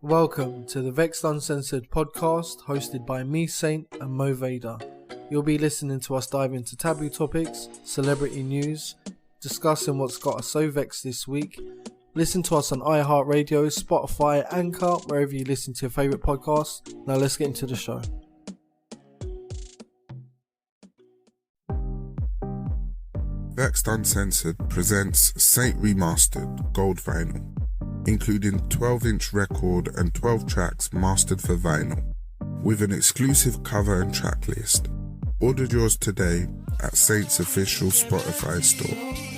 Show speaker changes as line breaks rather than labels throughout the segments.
Welcome to the Vexxed Uncensored podcast hosted by me, Saint, and Mo Vader. You'll be listening to us dive into taboo topics, celebrity news, discussing what's got us so vexed this week. Listen to us on iHeartRadio, Spotify, Anchor, wherever you listen to your favourite podcasts. Now let's get into the show.
Vexxed Uncensored presents Saint Remastered Gold Vinyl, including 12-inch record and 12 tracks mastered for vinyl, with an exclusive cover and track list. Order yours today at Saint's official Spotify store.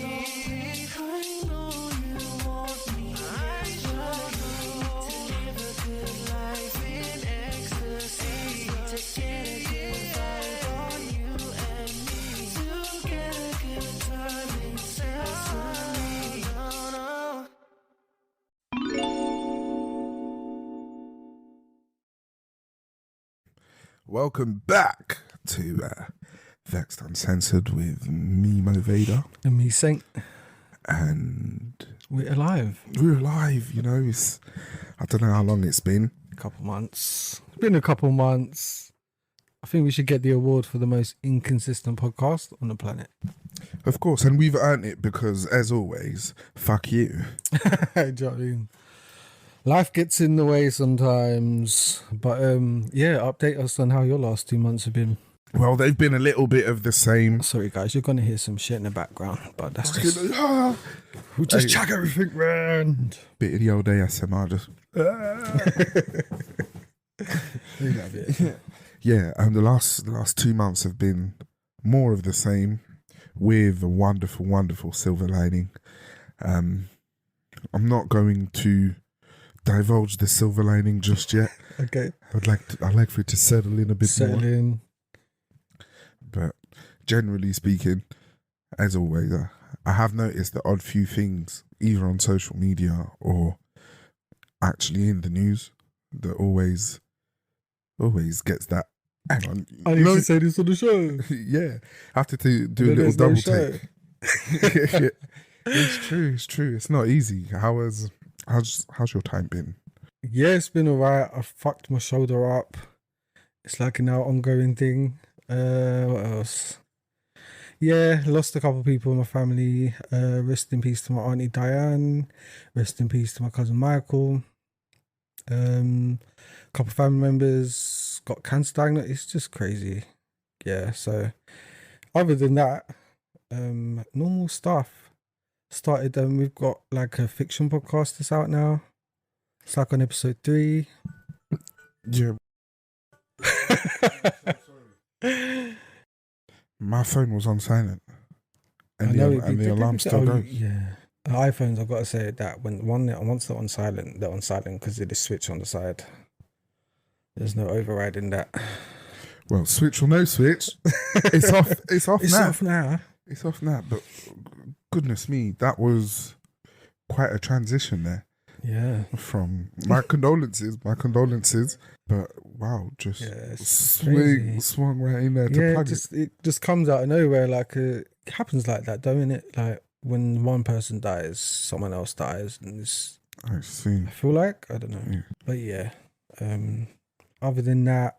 Welcome back to Vexxed Uncensored with me, Mo Vader.
And me, Saint.
And
we're alive.
We're alive, you know. I don't know how long it's been.
A couple months. It's been a couple months. I think we should get the award for the most inconsistent podcast on the planet.
Of course, and we've earned it because, as always, fuck you.
Do you know what I mean? Life gets in the way sometimes, but update us on how your last 2 months have been.
Well, they've been a little bit of the same.
Sorry guys, you're going to hear some shit in the background, but that's just...
We'll just chuck everything round. Bit of the old ASMR, just... Yeah, and the last 2 months have been more of the same, with a wonderful, wonderful silver lining. I'm not going to divulge the silver lining just yet.
Okay.
I'd like for it to settle in a bit more.
Settle in.
But generally speaking, as always, I have noticed the odd few things, either on social media or actually in the news, that always gets that. Hang on.
I need to say this on the show.
Yeah. I have to do a little double take. It's true. It's not easy. How's your time been?
Yeah, it's been alright. I fucked my shoulder up. It's like an ongoing thing. What else? Yeah, lost a couple of people in my family. Rest in peace to my auntie Diane. Rest in peace to my cousin Michael. A couple of family members got cancer diagnosed. It's just crazy. Yeah, so other than that, normal stuff. Started, we've got like a fiction podcast that's out now. It's like on episode 3.
Yeah. My phone was on silent. And the alarm still goes.
Yeah. The iPhones, I've got to say that once they're on silent because of the switch on the side. There's no overriding that.
Well, switch or no switch, it's off. It's off now. It's off now. But goodness me, that was quite a transition there.
Yeah.
From my condolences. But wow, just swung right in there to plug it.
It just comes out of nowhere. Like it happens like that, don't it? Like when one person dies, someone else dies, and it's.
I see.
I feel like I don't know, but yeah. Other than that,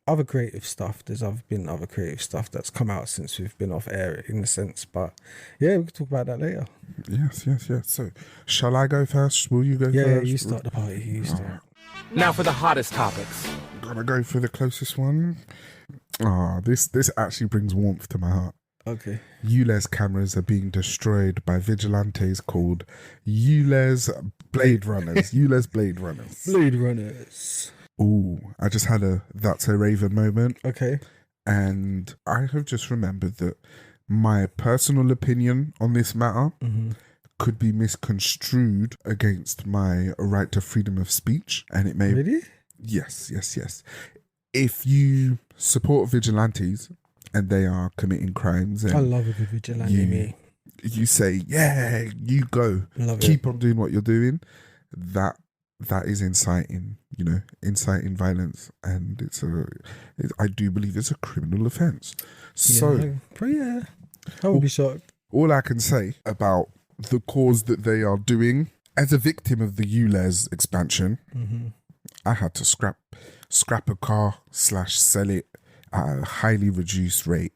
other creative stuff. There's been other creative stuff that's come out since we've been off air, in a sense. But yeah, we can talk about that later.
Yes. So, shall I go first? Will you go first?
Yeah, you start the party. You start.
Now for the hottest topics.
Gonna go for the closest one. This actually brings warmth to my heart.
Okay.
ULEZ cameras are being destroyed by vigilantes called ULEZ Blade Runners. ULEZ Blade Runners.
Blade Runners.
Ooh, I just had a That's a Raven moment.
Okay.
And I have just remembered that my personal opinion on this matter could be misconstrued against my right to freedom of speech. And it may...
Really?
Yes. If you support vigilantes and they are committing crimes... And
I love a good vigilante,
you say, yeah, you go. Keep on doing what you're doing. That is inciting violence, and I do believe it's a criminal offence. So,
I would be shocked.
All I can say about the cause that they are doing As a victim of the ULEZ expansion,
Mm-hmm.
I had to scrap a car / sell it at a highly reduced rate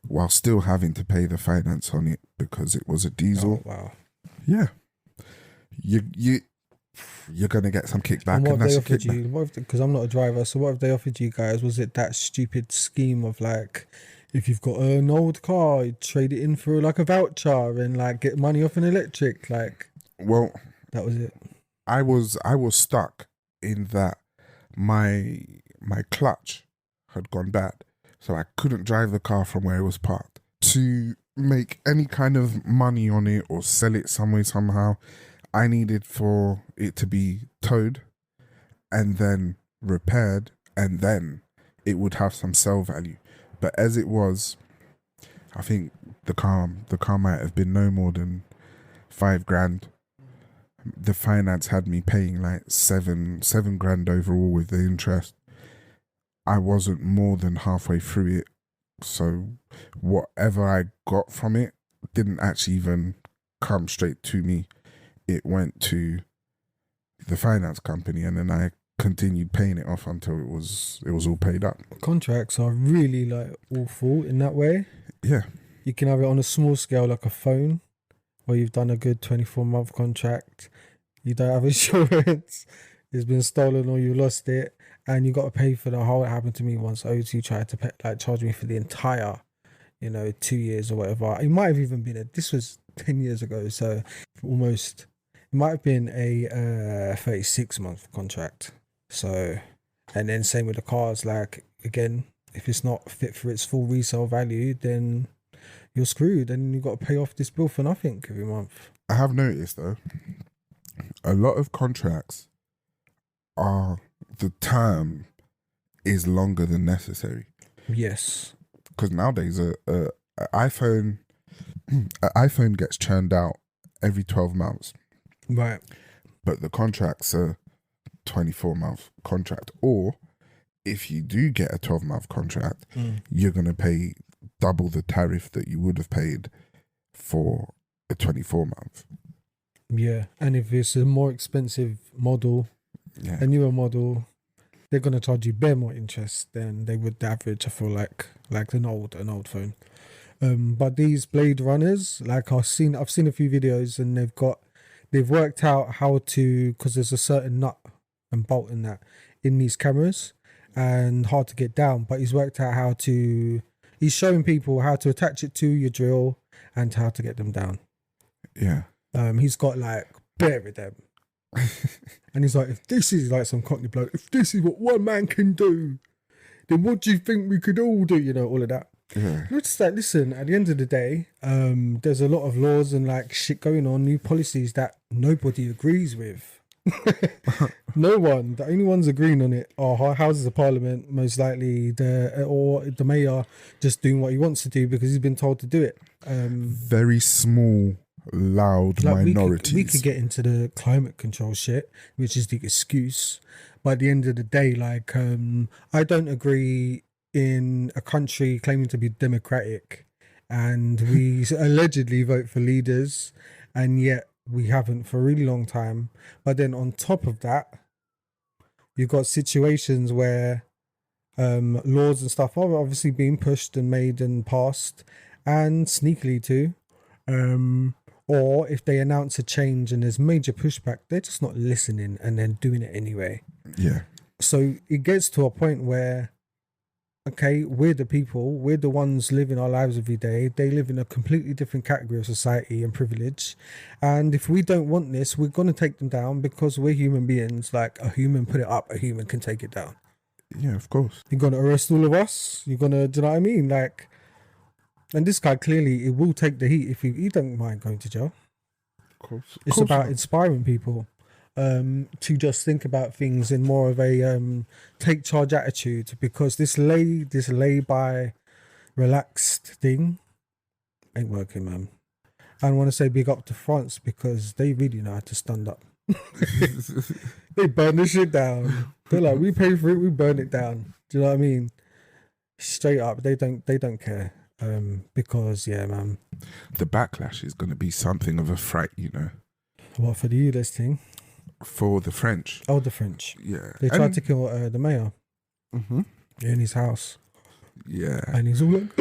while still having to pay the finance on it because it was a diesel.
Oh, wow.
Yeah. You're gonna get some kickback,
And what
and
have
that's
they
a
offered
kickback.
you? Because I'm not a driver, so what have they offered you guys? Was it that stupid scheme of like, if you've got an old car, you trade it in for like a voucher and like get money off an electric? Like,
Well,
that was it.
I was stuck in that my clutch had gone bad, so I couldn't drive the car from where it was parked. To make any kind of money on it or sell it some way somehow, I needed for it to be towed and then repaired, and then it would have some sell value. But as it was, I think the car might have been no more than $5,000. The finance had me paying like seven grand overall with the interest. I wasn't more than halfway through it, so whatever I got from it didn't actually even come straight to me. It went to the finance company, and then I continued paying it off until it was all paid up.
Contracts are really like awful in that way.
Yeah,
You can have it on a small scale, like a phone, where you've done a good 24-month contract. You don't have insurance. It's been stolen or you lost it, and you got to pay for the whole. It happened to me once. O2 tried to charge me for the entire, 2 years or whatever. It might have even been this was 10 years ago, so almost. It might have been a 36-month contract. So, and then same with the cars. Like, again, if it's not fit for its full resale value, then you're screwed, and you've got to pay off this bill for nothing every month.
I have noticed though, a lot of contracts are, the term is longer than necessary.
Yes.
Because nowadays a iPhone gets churned out every 12 months.
Right.
But the contract's a 24-month contract. Or if you do get a 12-month contract, you're going to pay double the tariff that you would have paid for a 24-month.
Yeah. And if it's a more expensive model,
Yeah.
a newer model, they're going to charge you bare more interest than they would the average, I feel like an old phone. But these Blade Runners, like I've seen a few videos, and they've worked out how to, because there's a certain nut and bolt in these cameras, and hard to get down, but he's worked out he's showing people how to attach it to your drill and how to get them down.
Yeah.
He's got like bare of them. And he's like, if this is like some cockney bloke, if this is what one man can do, then what do you think we could all do? All of that.
Yeah.
You're just like, listen, at the end of the day, there's a lot of laws and like shit going on, new policies that nobody agrees with. No one. The only ones agreeing on it are Houses of Parliament, most likely, the mayor just doing what he wants to do because he's been told to do it.
Very small, loud minorities.
We could get into the climate control shit, which is the excuse. But at the end of the day, like, I don't agree in a country claiming to be democratic, and we allegedly vote for leaders, and yet we haven't for a really long time. But then on top of that, you've got situations where laws and stuff are obviously being pushed and made and passed, and sneakily too. Or if they announce a change and there's major pushback, they're just not listening and then doing it anyway.
Yeah.
So it gets to a point where, okay, we're the people, we're the ones living our lives every day. They live in a completely different category of society and privilege. And if we don't want this, we're going to take them down because we're human beings. Like, a human put it up, a human can take it down.
Yeah, of course.
You're going to arrest all of us? You're going to, do you know what I mean? Like, and this guy clearly, it will take the heat if he don't mind going to jail.
Of course.
It's about inspiring people to just think about things in more of a take charge attitude, because this lay by relaxed thing ain't working, man. I want to say big up to France because they really know how to stand up. They burn the shit down. They're like, we pay for it, we burn it down. Do you know what I mean? Straight up, they don't care. Because yeah, man,
the backlash is going to be something of a fright,
What, for the ULEZ thing?
for the French.
Oh, the French.
Yeah.
They tried to kill the mayor in his house.
Yeah.
And he's all like,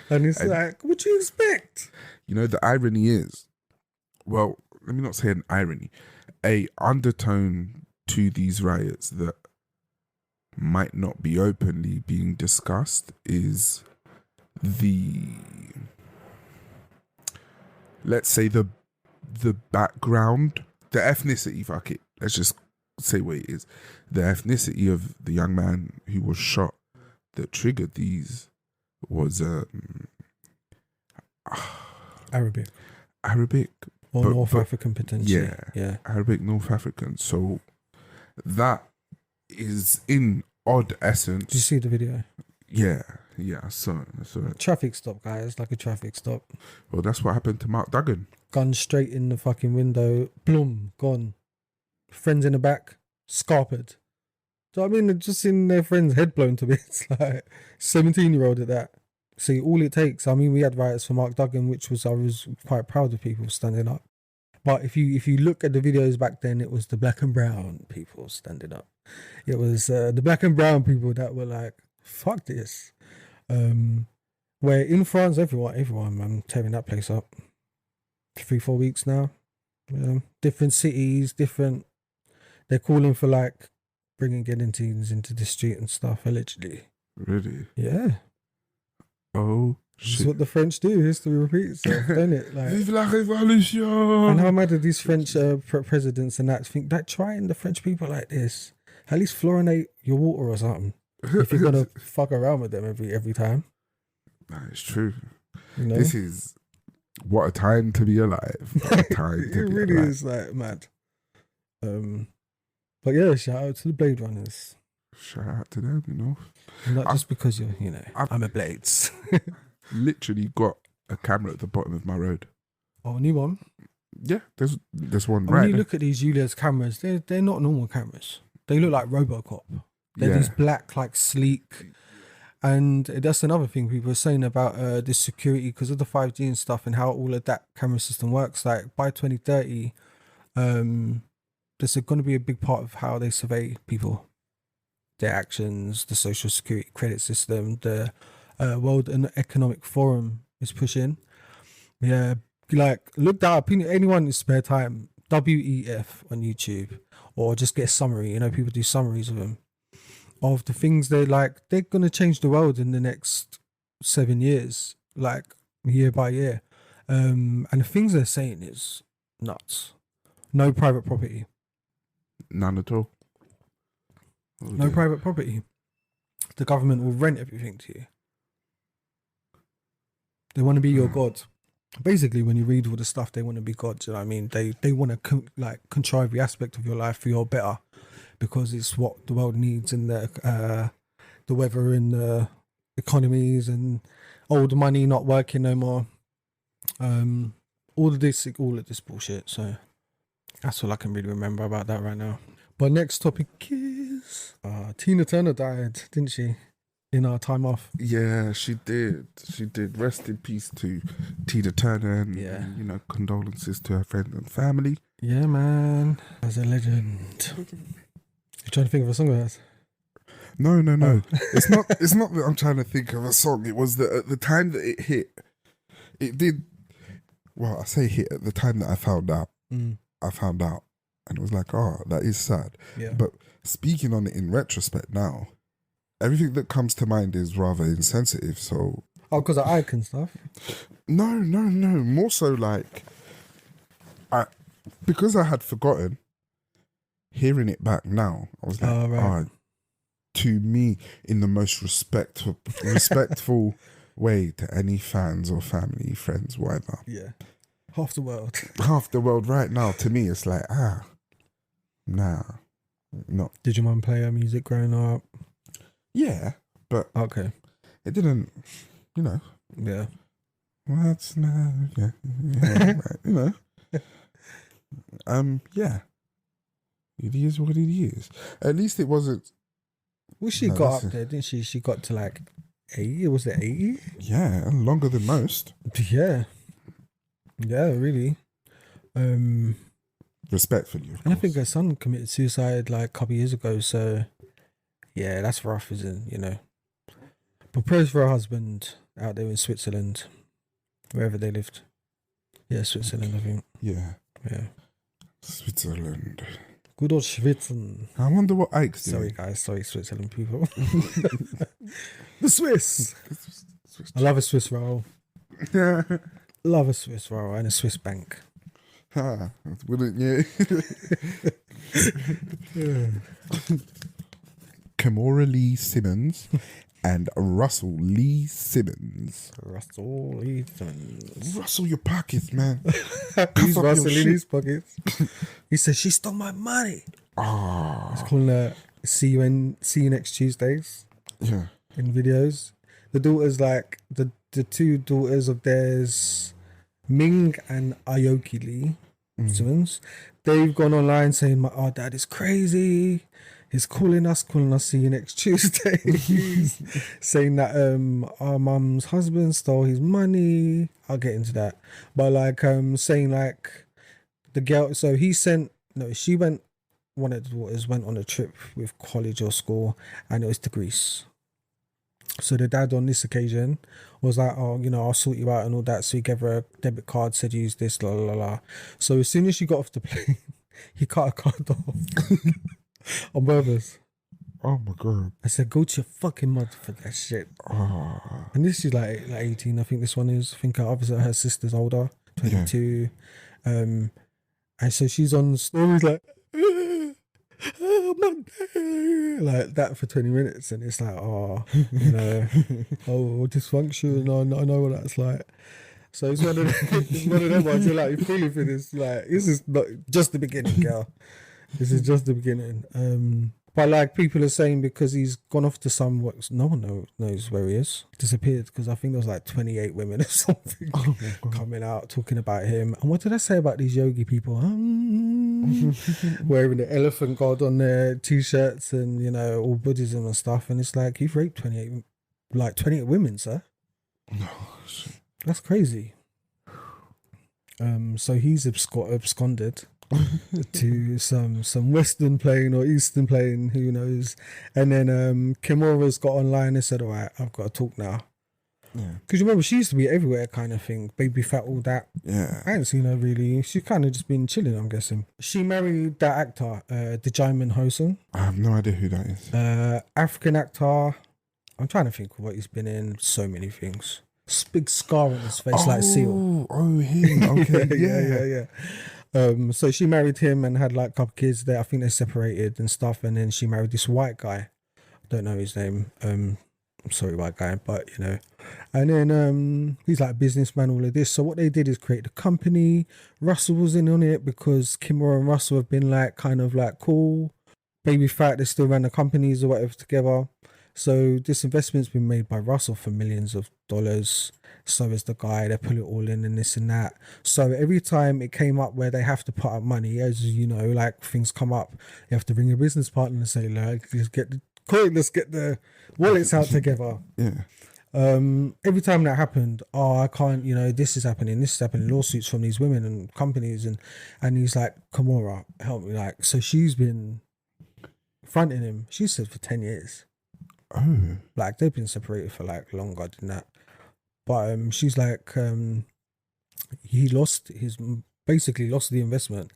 and it's like, what do you expect?
You know, the irony is, well, let me not say an irony, a undertone to these riots that might not be openly being discussed is the, let's say the background, the ethnicity, fuck it, let's just say what it is. The ethnicity of the young man who was shot that triggered these was
Arabic.
But
Or North African potentially. Yeah.
Arabic North African. So that is in odd essence.
Did you see the video?
Yeah. I saw it.
Traffic stop, guys. Like a traffic stop.
Well, that's what happened to Mark Duggan.
Gun straight in the fucking window. Bloom. Gone. Friends in the back. Scarpered. Do you know what I mean? They're just in their friend's head blown to bits. Like 17-year-old at that. See, all it takes. I mean, we had riots for Mark Duggan, which was, I was quite proud of people standing up. But if you look at the videos back then, it was the black and brown people standing up. It was the black and brown people that were like, fuck this. Where in France, everyone, man, tearing that place up. 3-4 weeks now. Different cities, they're calling for like bringing Guillotines into the street and stuff, allegedly.
Really?
Yeah.
Oh, shit.
That's what the French do. History repeats itself, don't it? Like,
Vive la Révolution!
and how mad are these French presidents and that think that trying the French people like this, at least fluorinate your water or something. If you're gonna fuck around with them every time.
That is true.
You know?
This is what a time to be alive. What a time
It
to be
really
alive.
is like mad. But yeah, shout out to the Blade Runners.
Shout out to them, you know.
Not just because you're, I'm a Blades.
Literally got a camera at the bottom of my road.
Oh, a new one.
Yeah, there's one
And
right
when you
there.
look at these ULEZ cameras, they're not normal cameras. They look like RoboCop. They're these black, like sleek. And that's another thing people are saying about this security because of the 5G and stuff and how all of that camera system works. Like by 2030, there's going to be a big part of how they survey people, their actions, the social security credit system, the World Economic Forum is pushing. Yeah, like look that up. Anyone in spare time, WEF on YouTube, or just get a summary. People do summaries of them. Of the things they're going to change the world in the next 7 years, like year by year. And the things they're saying is nuts. No private property.
None at all. Oh,
No
dear.
private property. The government will rent everything to you. They want to be your God. Basically, when you read all the stuff, they want to be God. Do you know what I mean? They want to control every aspect of your life for your better. Because it's what the world needs in the weather and the economies and old money not working no more. All of this bullshit. So that's all I can really remember about that right now. But next topic is Tina Turner died, didn't she? In our time off.
Yeah, she did. Rest in peace to Tina Turner and,
Yeah.
Condolences to her friends and family.
Yeah, man. As a legend. You're trying to think of a song of hers?
No.
Oh.
It's not that I'm trying to think of a song. It was that at the time that it hit, it did. Well, I say hit at the time that I found out. I found out, and it was like, oh, that is sad.
Yeah.
But speaking on it in retrospect now, everything that comes to mind is rather insensitive. So.
Oh, because of Icon stuff?
No. More so like, because I had forgotten. Hearing it back now, I was like,
right.
To me, in the most respectful way to any fans or family, friends, whatever.
Yeah. Half the world.
Half the world right now, to me, it's like, nah, not.
Did your mum play her music growing up?
Yeah, but
Okay.
it didn't,
Yeah.
what's now, yeah, right, yeah. It is what it is. At least it wasn't.
Well, she
No,
got up there, didn't she? She got to like 80. Was it 80?
Yeah, longer than most.
Yeah. Yeah, really.
Respectfully, of
And I
course.
think her son committed suicide like a couple of years ago. So, yeah, that's rough, isn't it? But prayers for her husband out there in Switzerland, wherever they lived. Yeah, Switzerland, I think.
Yeah.
Yeah.
Switzerland.
Good old Switzerland.
I wonder what Ike's doing.
Sorry, guys. Sorry, Switzerland people. The Swiss. I love a Swiss roll. Love a Swiss roll and a Swiss bank.
Wouldn't you? Kimora Lee Simmons and Russell Lee Simmons.
Russell Lee Simmons.
Rustle your pockets, man.
He's
up your
rustling
shit.
his pockets. He said, she stole my money.
Ah,
He's calling her see you next Tuesdays
yeah.
in videos. The daughters, like, the two daughters of theirs, Ming and Aoki Lee Simmons, they've gone online saying, our dad is crazy. He's calling us, see you next Tuesday. He's saying that our mum's husband stole his money. I'll get into that. But like saying like the girl, so one of the daughters went on a trip with college or school and it was to Greece. So the dad on this occasion was like, oh, I'll sort you out and all that. So he gave her a debit card, said use this, la la la. So as soon as she got off the plane, he cut her card off on purpose.
Oh my god.
I said, go to your fucking mother for that shit. And this is like 18, I think this one is. I think obviously her sister's older, 22. And so she's on the stories like, like that for 20 minutes, and it's like, oh dysfunction. I know what that's like. So it's one of them ones you're like, you're feeling for this, like, this is not just the beginning, girl. This is just the beginning. But like people are saying, because he's gone off to some, no one knows where he is. Disappeared, because I think there was like 28 women or something coming out talking about him. And what did I say about these yogi people? Wearing the elephant god on their t-shirts and, all Buddhism and stuff. And it's like, you've raped 28 women, sir.
No.
That's crazy. So he's absconded to some Western plane or Eastern plane, who knows. And then Kimora's got online and said, all right, I've got to talk now.
Yeah.
Because you remember, she used to be everywhere kind of thing, baby fat, all that.
Yeah.
I ain't seen her really. She's kind of just been chilling, I'm guessing. She married that actor, Djimon Hounsou.
I have no idea who that is.
African actor. I'm trying to think of what he's been in. So many things. Big scar on his face, like Seal.
Oh, him. Okay.
yeah. So she married him and had like a couple kids there. I think they separated and stuff. And then she married this white guy. I don't know his name. I'm sorry, white guy, but And then he's like a businessman, all of this. So what they did is create the company. Russell was in on it because Kimura and Russell have been like kind of like cool. Baby fat, they still ran the companies or whatever together. So this investment's been made by Russell for millions of dollars. So is the guy, they put it all in and this and that. So every time it came up where they have to put up money, as you know, like things come up, you have to bring a business partner and say, like, let's get the coin, let's get the wallets out together.
Yeah.
Every time that happened, I can't, this is happening, lawsuits from these women and companies, and he's like, Kimura, help me, like. So she's been fronting him, she said, for 10 years.
Oh.
Like, they've been separated for like longer than that. But she's like, he basically lost the investment.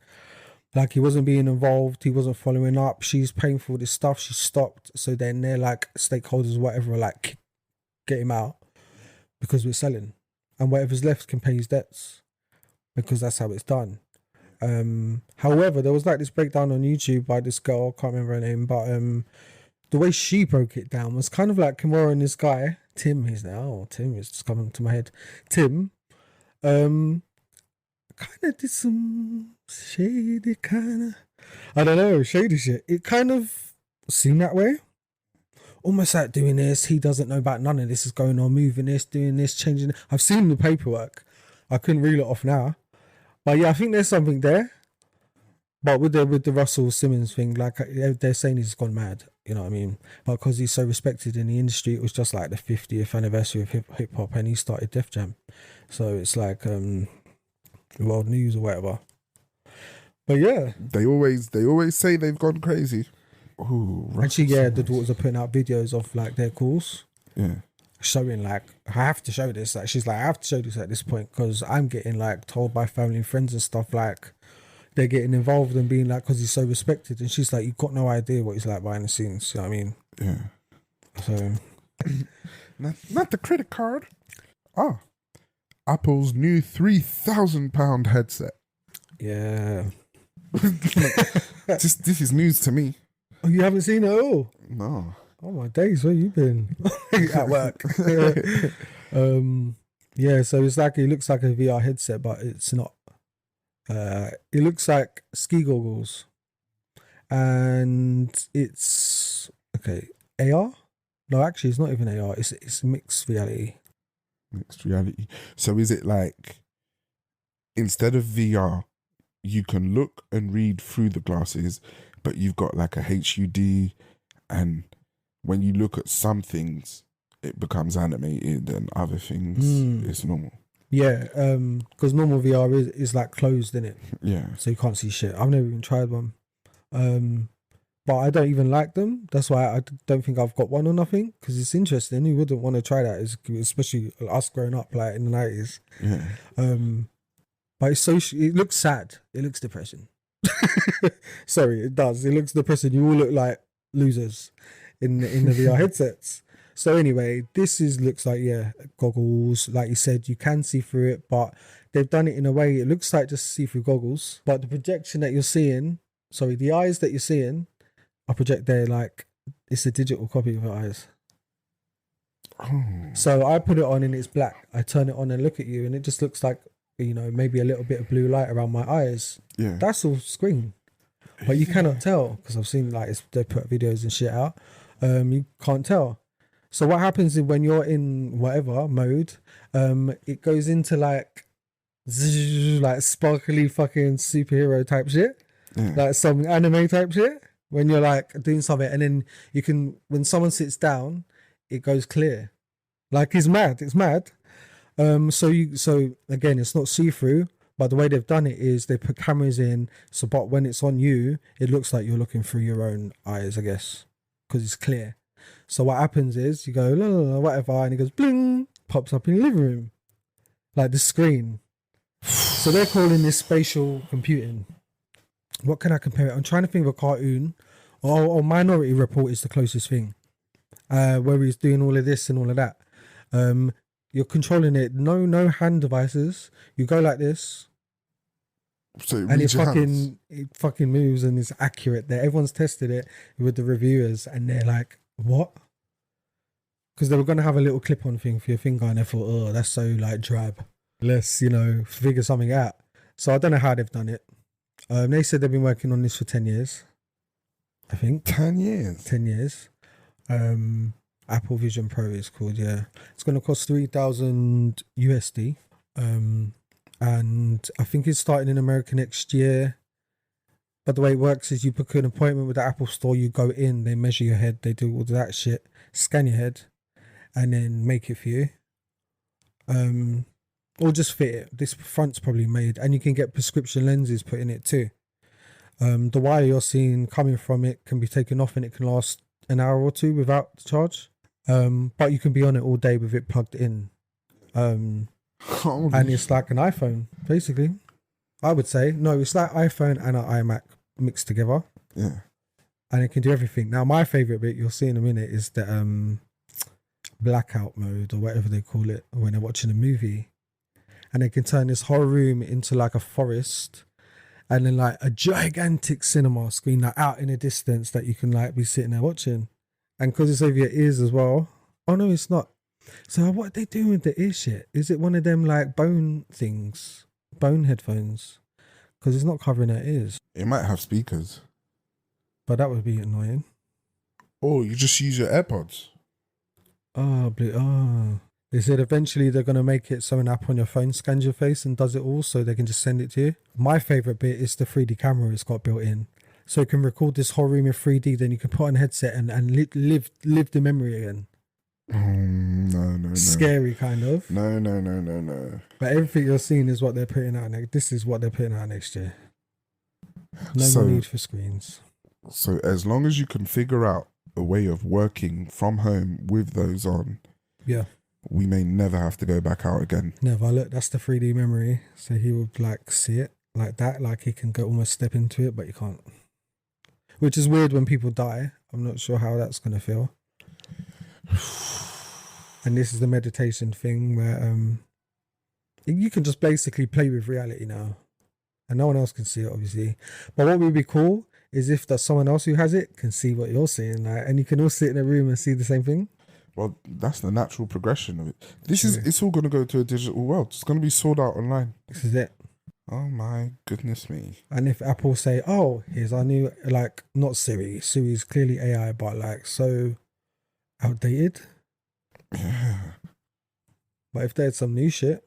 Like, he wasn't being involved, he wasn't following up, she's paying for all this stuff, she stopped. So then they're like, stakeholders or whatever, like, get him out because we're selling, and whatever's left can pay his debts, because that's how it's done. However, there was like this breakdown on YouTube by this girl, I can't remember her name, but the way she broke it down was kind of like Kimura and this guy, Tim is just coming to my head. Tim, kind of did some shady shady shit. It kind of seemed that way. Almost like doing this, he doesn't know about none of this is going on, moving this, doing this, changing it. I've seen the paperwork. I couldn't reel it off now. But yeah, I think there's something there. But with the Russell Simmons thing, like, they're saying he's gone mad, you know what I mean? But because he's so respected in the industry, it was just like the 50th anniversary of hip hop, and he started Def Jam. So it's like world news or whatever. But yeah.
They always say they've gone crazy. Ooh,
Actually, yeah, the daughters are putting out videos of like their calls.
Yeah.
Showing like, I have to show this. Like, she's like, I have to show this at this point because I'm getting like told by family and friends and stuff like they're getting involved and being like, because he's so respected. And she's like, you've got no idea what he's like behind the scenes. You know what I mean?
Yeah.
So,
not the credit card. Ah, Apple's new £3,000 headset.
yeah.
This is news to me.
Oh, you haven't seen it at all?
No.
Oh my days, where you been? At work. Yeah, so it's like, it looks like a VR headset, but it's not. It looks like ski goggles, and it's okay. AR? No, actually, it's not even AR. It's mixed reality.
Mixed reality. So is it like instead of VR, you can look and read through the glasses, but you've got like a HUD, and when you look at some things, it becomes animated, and other things it's normal.
Yeah, because normal VR is like closed, isn't it?
Yeah.
So you can't see shit. I've never even tried one. But I don't even like them. That's why I don't think I've got one or nothing, because it's interesting. You wouldn't want to try that, especially us growing up like in the 90s.
Yeah.
But it's so, it looks sad. It looks depressing. Sorry, it does. It looks depressing. You all look like losers in the VR headsets. So anyway, looks like, yeah, goggles. Like you said, you can see through it, but they've done it in a way, it looks like just see-through goggles. But the projection that you're seeing, the eyes that you're seeing are projected like it's a digital copy of your eyes.
Oh.
So I put it on and it's black. I turn it on and look at you and it just looks like, you know, maybe a little bit of blue light around my eyes.
Yeah.
That's all screen. But you cannot tell, because I've seen like they put videos and shit out. You can't tell. So what happens is when you're in whatever mode, it goes into like sparkly fucking superhero type shit.
Yeah.
Like some anime type shit. When you're like doing something and then you can, when someone sits down, it goes clear. Like it's mad. So again, it's not see-through, but the way they've done it is they put cameras in. So, but when it's on you, it looks like you're looking through your own eyes, I guess, because it's clear. So what happens is you go, la, la, la, whatever, and it goes bling, pops up in your living room, like the screen. So they're calling this spatial computing. What can I compare it? I'm trying to think of a cartoon, or Minority Report is the closest thing, where he's doing all of this and all of that. You're controlling it. No hand devices. You go like this,
so
and it fucking moves and it's accurate. There, everyone's tested it with the reviewers, and they're like, "What?" Because they were gonna have a little clip-on thing for your finger, and they thought, "Oh, that's so like drab. Let's figure something out." So I don't know how they've done it. They said they've been working on this for 10 years. I think
10 years.
10 years. Apple Vision Pro is called, yeah. It's going to cost $3,000 USD. And I think it's starting in America next year. But the way it works is you book an appointment with the Apple store, you go in, they measure your head, they do all that shit, scan your head, and then make it for you. Or just fit it. This front's probably made, and you can get prescription lenses put in it too. The wire you're seeing coming from it can be taken off and it can last an hour or two without the charge. But you can be on it all day with it plugged in. And it's like an iPhone, basically. I would say. No, it's like iPhone and an iMac mixed together.
Yeah.
And it can do everything. Now, my favourite bit you'll see in a minute is the blackout mode, or whatever they call it, when they're watching a movie. And they can turn this whole room into like a forest, and then like a gigantic cinema screen like out in the distance that you can like be sitting there watching. And because it's over your ears as well. Oh no, it's not. So what are they doing with the ear shit? Is it one of them like bone things? Bone headphones? Because it's not covering their ears.
It might have speakers.
But that would be annoying.
Or you just use your AirPods.
They said eventually they're going to make it so an app on your phone scans your face and does it all, so they can just send it to you. My favourite bit is the 3D camera it's got built in. So it can record this whole room in 3D, then you can put on a headset and live the memory again.
No.
Scary, kind of.
No.
But everything you're seeing is what they're putting out next. This is what they're putting out next year. No more need for screens.
So as long as you can figure out a way of working from home with those on,
yeah,
we may never have to go back out again.
Never. Look, that's the 3D memory. So he would like see it like that, like he can go almost step into it, but you can't. Which is weird when people die. I'm not sure how that's gonna feel. And this is the meditation thing where you can just basically play with reality now, and no one else can see it, obviously. But what would be cool is if there's someone else who has it can see what you're seeing, like, and you can all sit in a room and see the same thing.
Well, that's the natural progression of it. It's all going to go to a digital world. It's going to be sold out online.
This is it.
Oh my goodness me.
And if Apple say, oh, here's our new, like, not Siri. Siri's clearly AI, but like so outdated.
Yeah.
But if there's some new shit,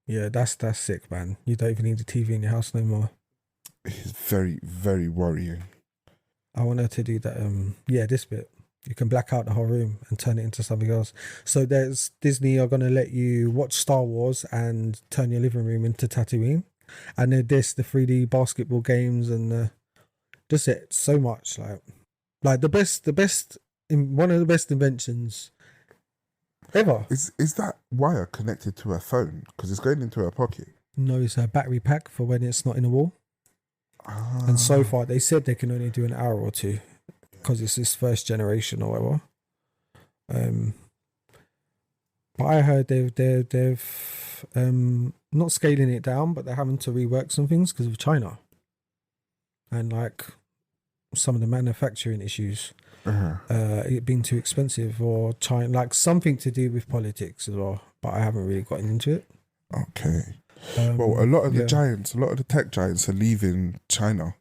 yeah, that's sick, man. You don't even need a TV in your house no more.
It's very, very worrying.
I want her to do that. This bit. You can black out the whole room and turn it into something else. So there's Disney are gonna let you watch Star Wars and turn your living room into Tatooine, and then the 3D basketball games and just it so much like the best one of the best inventions ever.
Is that wire connected to her phone? Because it's going into her pocket.
No, it's a battery pack for when it's not in a wall. And so far they said they can only do an hour or two because it's this first generation or whatever. But I heard they've not scaling it down, but they're having to rework some things because of China and like some of the manufacturing issues. It being too expensive, or China, like something to do with politics as well, but I haven't really gotten into it.
Okay. Well, a lot of the giants, a lot of the tech giants are leaving China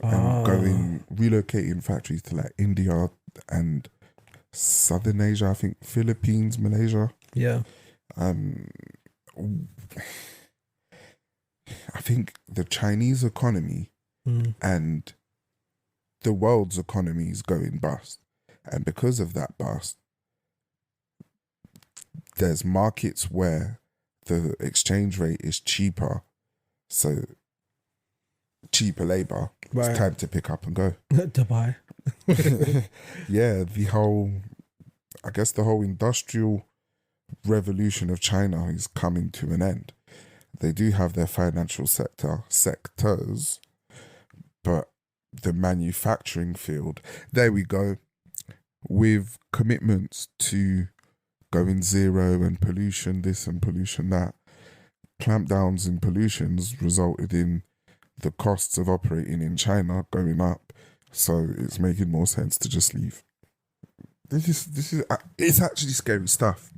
and relocating factories to like India and Southern Asia, I think Philippines, Malaysia.
Yeah.
I think the Chinese economy and the world's economy is going bust. And because of that bust, there's markets where the exchange rate is cheaper. So cheaper labor.
Right.
It's time to pick up and go.
Dubai.
Yeah, the whole industrial revolution of China is coming to an end. They do have their financial sectors, but the manufacturing field, there we go, with commitments to going zero and pollution this and pollution that. Clampdowns in pollutions resulted in the costs of operating in China going up, so it's making more sense to just leave. It's actually scary stuff.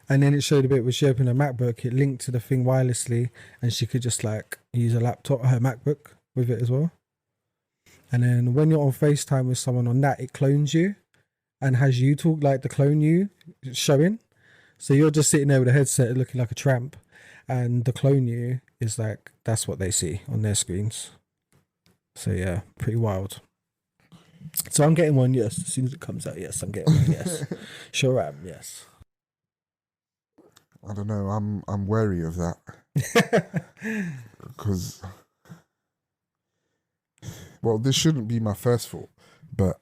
And then it showed a bit where she opened her MacBook, it linked to the thing wirelessly, and she could just like use her MacBook with it as well. And then when you're on FaceTime with someone on that, it clones you and has you talk like the clone you showing. So you're just sitting there with a headset looking like a tramp, and the clone you is like, that's what they see on their screens. So yeah, pretty wild. So I'm getting one, yes. As soon as it comes out, yes, I'm getting one, yes. Sure am, yes.
I don't know, I'm wary of that. Because, well, this shouldn't be my first thought, but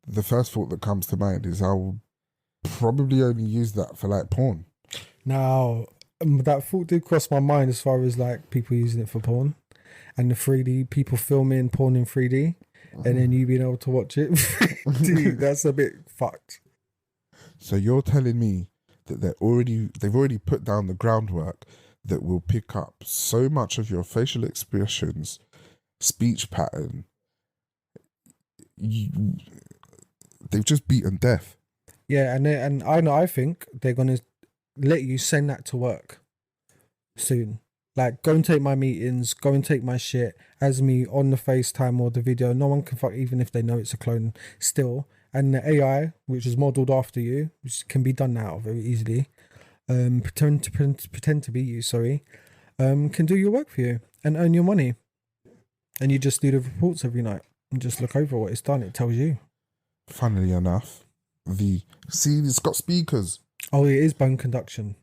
the first thought that comes to mind is I'll probably only use that for like porn.
Now, that thought did cross my mind as far as like people using it for porn and the 3D, people filming porn in 3D and then you being able to watch it. Dude, that's a bit fucked.
So you're telling me that they've already put down the groundwork that will pick up so much of your facial expressions, speech pattern. They've just beaten death.
Yeah, and I think they're gonna let you send that to work soon. Like, go and take my meetings, go and take my shit as me on the FaceTime or the video. No one can fuck, even if they know it's a clone still. And the AI, which is modelled after you, which can be done now very easily, pretend to be you, can do your work for you and earn your money. And you just do the reports every night and just look over what it's done. It tells you.
Funnily enough, it's got speakers.
Oh, it is bone conduction.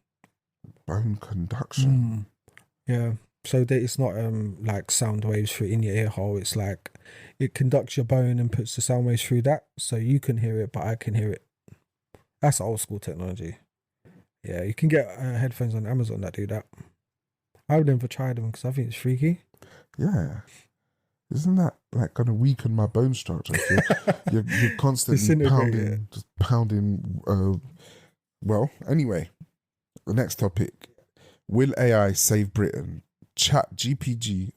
Bone conduction.
Yeah. So that it's not like sound waves through in your ear hole. It's like it conducts your bone and puts the sound waves through that, so you can hear it, but I can hear it. That's old school technology. Yeah, you can get headphones on Amazon that do that. I would never try them because I think it's freaky.
Yeah. Isn't that like going to weaken my bone structure? You're constantly pounding. Well, anyway, the next topic. Will AI save Britain? GPT,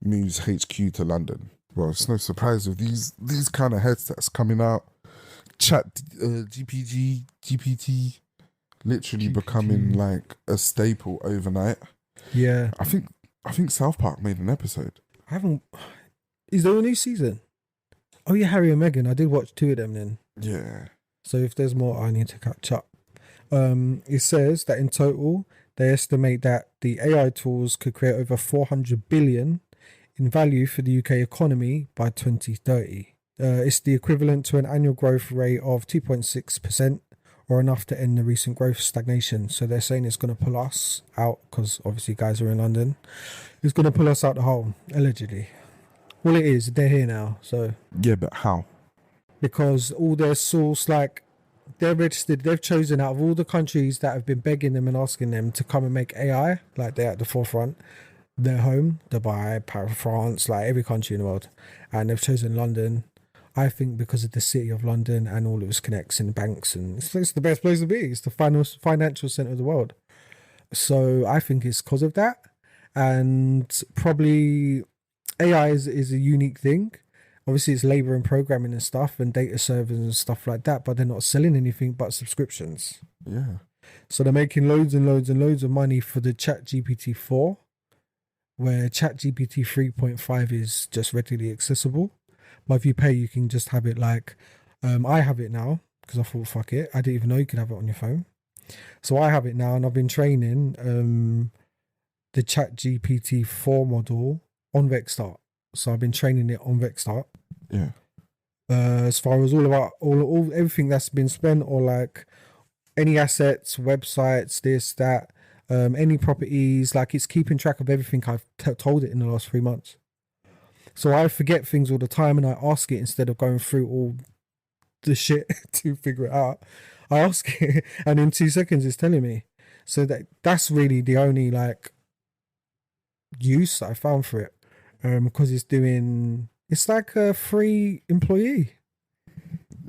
moves HQ to London. Well, it's no surprise with these kind of headsets coming out. GPT literally becoming like a staple overnight.
Yeah.
I think South Park made an episode.
I haven't. Is there a new season? Oh yeah, Harry and Meghan. I did watch 2 of them then.
Yeah.
So if there's more, I need to catch up. It says that in total, they estimate that the AI tools could create over 400 billion in value for the UK economy by 2030. It's the equivalent to an annual growth rate of 2.6%, or enough to end the recent growth stagnation. So they're saying it's going to pull us out, because obviously guys are in London. It's going to pull us out the hole, allegedly. Well, it is. They're here now. So
Yeah, but how?
because all their source, like, they're registered, they've chosen out of all the countries that have been begging them and asking them to come and make AI, like they're at the forefront, their home, Dubai, Paris, France, like every country in the world. And they've chosen London, I think, because of the city of London and all its connects and banks. And it's the best place to be. It's the financial centre of the world. So I think it's because of that. And probably AI is a unique thing. Obviously, it's labor and programming and stuff and data servers and stuff like that, but they're not selling anything but subscriptions.
Yeah.
So they're making loads and loads and loads of money for the ChatGPT 4, where ChatGPT 3.5 is just readily accessible. But if you pay, you can just have it like, I have it now because I thought, fuck it. I didn't even know you could have it on your phone. So I have it now, and I've been training the ChatGPT 4 model on Vexxed. So I've been training it on Vexxed.
Yeah.
As far as all about all everything that's been spent, or like any assets, websites, this, that, any properties, like it's keeping track of everything I've told it in the last 3 months. So I forget things all the time, and I ask it instead of going through all the shit to figure it out. I ask it, and in 2 seconds it's telling me. So that's really the only like use I found for it, because it's like a free employee.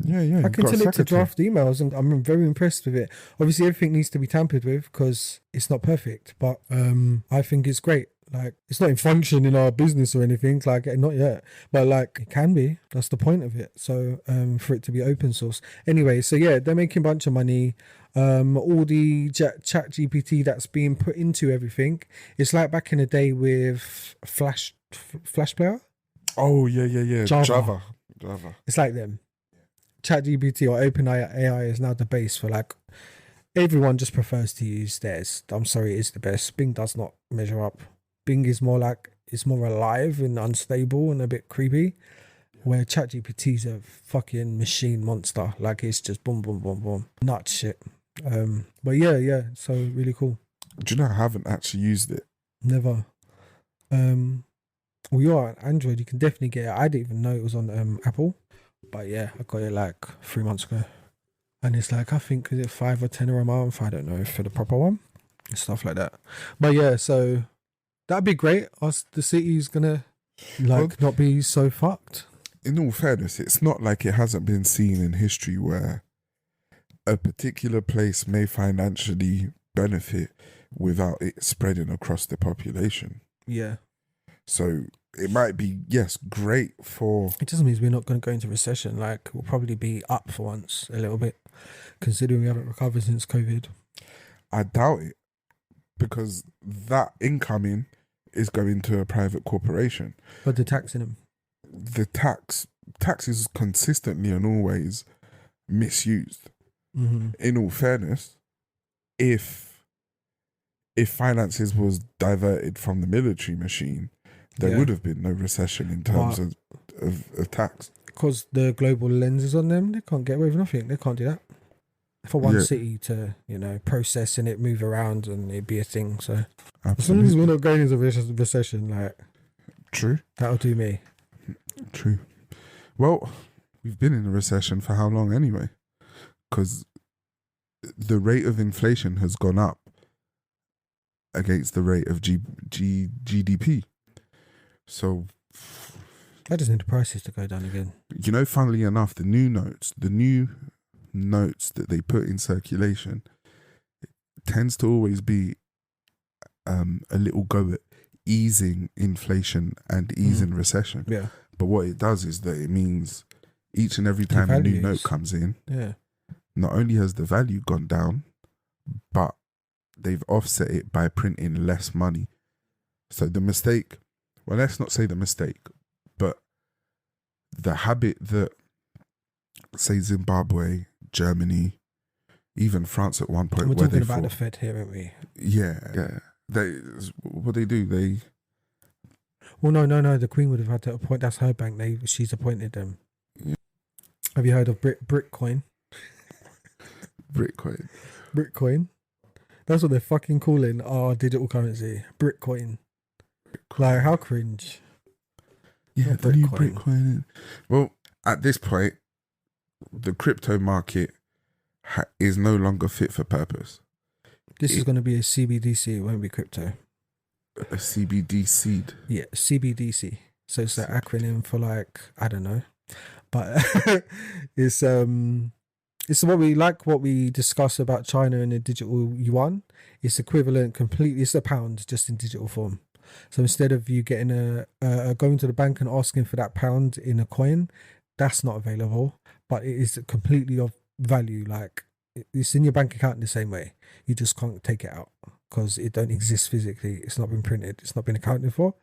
Yeah.
I can tell it to draft emails, and I'm very impressed with it. Obviously, everything needs to be tampered with because it's not perfect, but I think it's great. Like, it's not in function in our business or anything, like, not yet, but like it can be. That's the point of it. So for it to be open source anyway. So yeah, they're making a bunch of money. All the chat GPT that's being put into everything, it's like back in the day with Flash Player.
Oh yeah. Java.
It's like them. ChatGPT or OpenAI is now the base for, like, everyone just prefers to use theirs. I'm sorry, it is the best. Bing does not measure up. Bing is more like, it's more alive and unstable and a bit creepy, where ChatGPT is a fucking machine monster. Like, it's just boom, boom, boom, boom. Nuts shit. But yeah, so really cool.
Do you know I haven't actually used it?
Never. Well, you're on Android, you can definitely get it. I didn't even know it was on Apple. But yeah, I got it like 3 months ago. And it's like, I think, is it 5 or 10 or a month? I don't know, for the proper one. And stuff like that. But yeah, so that'd be great. The city's gonna not be so fucked.
In all fairness, it's not like it hasn't been seen in history where a particular place may financially benefit without it spreading across the population.
Yeah.
So it might be, yes, great for...
It doesn't mean we're not going to go into recession. Like, we'll probably be up for once a little bit, considering we haven't recovered since COVID.
I doubt it, because that incoming is going to a private corporation.
But the tax in them.
The tax is consistently and always misused.
Mm-hmm.
In all fairness, if finances was diverted from the military machine, there would have been no recession in terms of tax.
Because the global lens is on them, they can't get away with nothing. They can't do that. for one
Yeah.
city to, process and it move around and it be a thing. So as long
Absolutely.
as we're not going into a recession, like
True.
that'll do me.
True. Well, we've been in a recession for how long anyway? Because the rate of inflation has gone up against the rate of GDP. So,
I just need the prices to go down again.
funnily enough, the new notes that they put in circulation tends to always be a little go at easing inflation and easing recession.
Yeah.
But what it does is that it means each and every time a new note comes in,
Yeah.
not only has the value gone down, but they've offset it by printing less money. So the mistake, well, let's not say the mistake, but the habit that, say, Zimbabwe, Germany, even France at one point,
We're
where
talking
they
about the
thought,
Fed here, aren't we?
yeah, what they do,
Well, no. The Queen would have had to appoint. That's her bank. She's appointed them.
Yeah.
Have you heard of Britcoin?
Bitcoin.
Britcoin. That's what they're fucking calling our digital currency. Britcoin. Like, how cringe.
Yeah,
Not
the new
Bitcoin.
Bitcoin. Well, at this point, the crypto market is no longer fit for purpose.
This is going to be a CBDC. It won't be crypto.
A CBD seed.
Yeah, CBDC. So it's the acronym for, like, I don't know, but it's what we discuss about China and the digital yuan. It's equivalent completely. It's a pound just in digital form. So instead of you getting going to the bank and asking for that pound in a coin, that's not available. But it is completely of value. Like, it's in your bank account in the same way. You just can't take it out because it don't exist physically. It's not been printed. It's not been accounted for.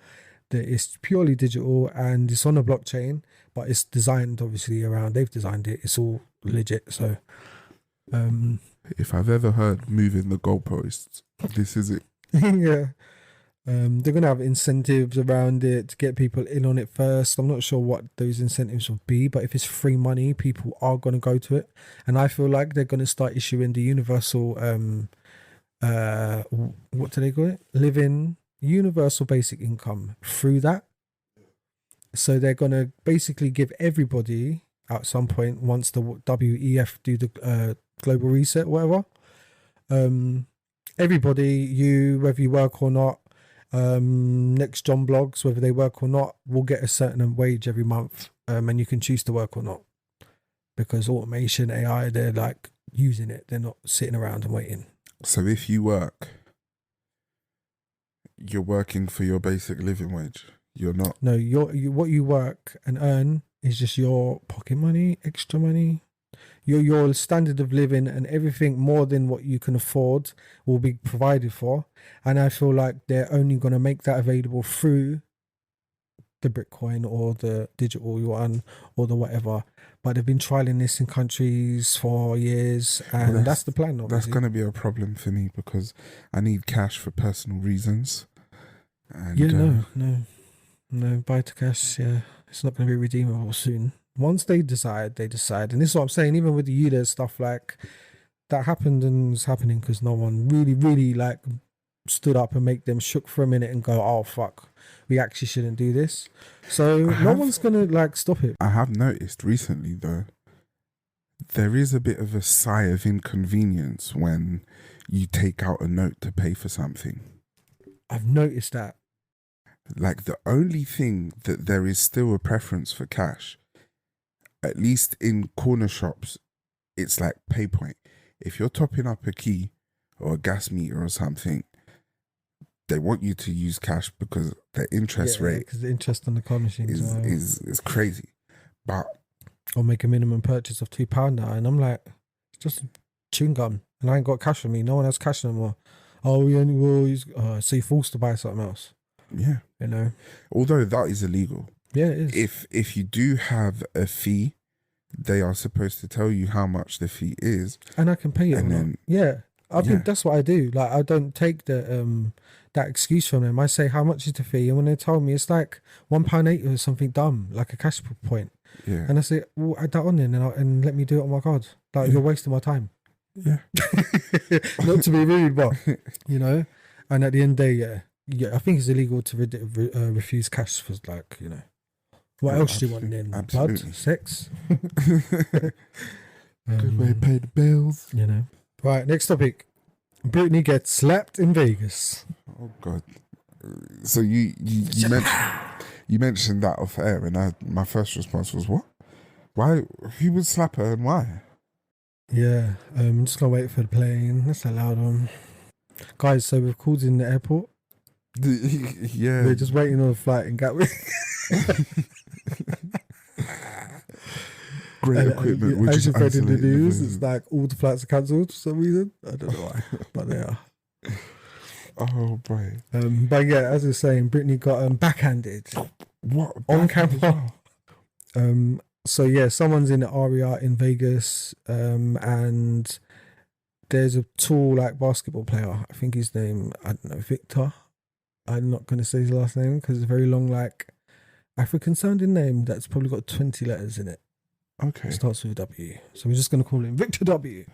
It's purely digital and it's on a blockchain, but it's designed obviously around. They've designed it. It's all legit. So,
If I've ever heard moving the goalposts, this is it.
yeah. They're gonna have incentives around it to get people in on it first. I'm not sure what those incentives will be, but if it's free money, people are gonna go to it. And I feel like they're gonna start issuing the universal what do they call it? Living universal basic income through that. So they're gonna basically give everybody at some point, once the WEF do the global reset, whatever. Everybody, whether you work or not, next John blogs, whether they work or not, will get a certain wage every month, and you can choose to work or not, because automation, AI, they're like using it. They're not sitting around and waiting.
So if you work, you're working for your basic living wage. You're not.
No, what you work and earn is just your pocket money, extra money. Your standard of living and everything more than what you can afford will be provided for. And I feel like they're only going to make that available through the Bitcoin or the digital yuan or the whatever. But they've been trialing this in countries for years, and
Well,
that's the plan.
That's
Obviously.
going to be a problem for me because I need cash for personal reasons. And,
Yeah, no, buy to cash. Yeah, it's not going to be redeemable soon. Once they decide, and this is what I'm saying. Even with the UDES stuff, like that happened and is happening because no one really like stood up and make them shook for a minute and go, "Oh fuck, we actually shouldn't do this." So no one's gonna like stop it.
I have noticed recently though, there is a bit of a sigh of inconvenience when you take out a note to pay for something.
I've noticed that.
Like the only thing that there is still a preference for cash, at least in corner shops, it's like PayPoint. If you're topping up a key or a gas meter or something, they want you to use cash because the interest rate
because the interest on the card machines
is crazy. But
or make a minimum purchase of £2 now, and I'm like, it's just chewing gum, and I ain't got cash on me. No one has cash no more. Oh, we only will use. So you're forced to buy something else.
yeah,
You know.
although that is illegal.
Yeah, it is.
If you do have a fee, they are supposed to tell you how much the fee is,
And I can pay it.
and
or not.
then
Yeah, I
Yeah.
think that's what I do. Like, I don't take the that excuse from them. I say, how much is the fee? And when they tell me it's like £1.80 or something dumb, like a cash point,
yeah,
and I say, well, add that on then, and let me do it on my card. Like,
Yeah.
you're wasting my time.
Yeah.
Not to be rude, but you know. And at the end of the day, yeah, I think it's illegal to refuse cash for, like, you know. What
Yeah,
else do you want then?
absolutely.
Blood, sex.
Good way to pay the bills.
You know. Right, next topic. Britney gets slapped in Vegas.
Oh God. So you mentioned that off air, and my first response was, what? Why? Who would slap her and why?
Yeah, I'm just gonna wait for the plane. That's a loud one. Guys, so we've called in the airport.
Yeah.
We're just waiting on a flight in Gatwick.
Great equipment. Which
as
is
you've read in the
isolating
news,
the
it's like all the flights are cancelled for some reason. I don't know why, but they are.
Oh boy.
But yeah, as I was saying, Britney got backhanded
What?
on
Backhand as
camera.
well?
So yeah, someone's in the Aria in Vegas, and there's a tall like basketball player. I think his name, I don't know, Victor. I'm not going to say his last name because it's a very long, like, African sounding name that's probably got 20 letters in it.
Okay.
It starts with a W. So we're just going to call him Victor W.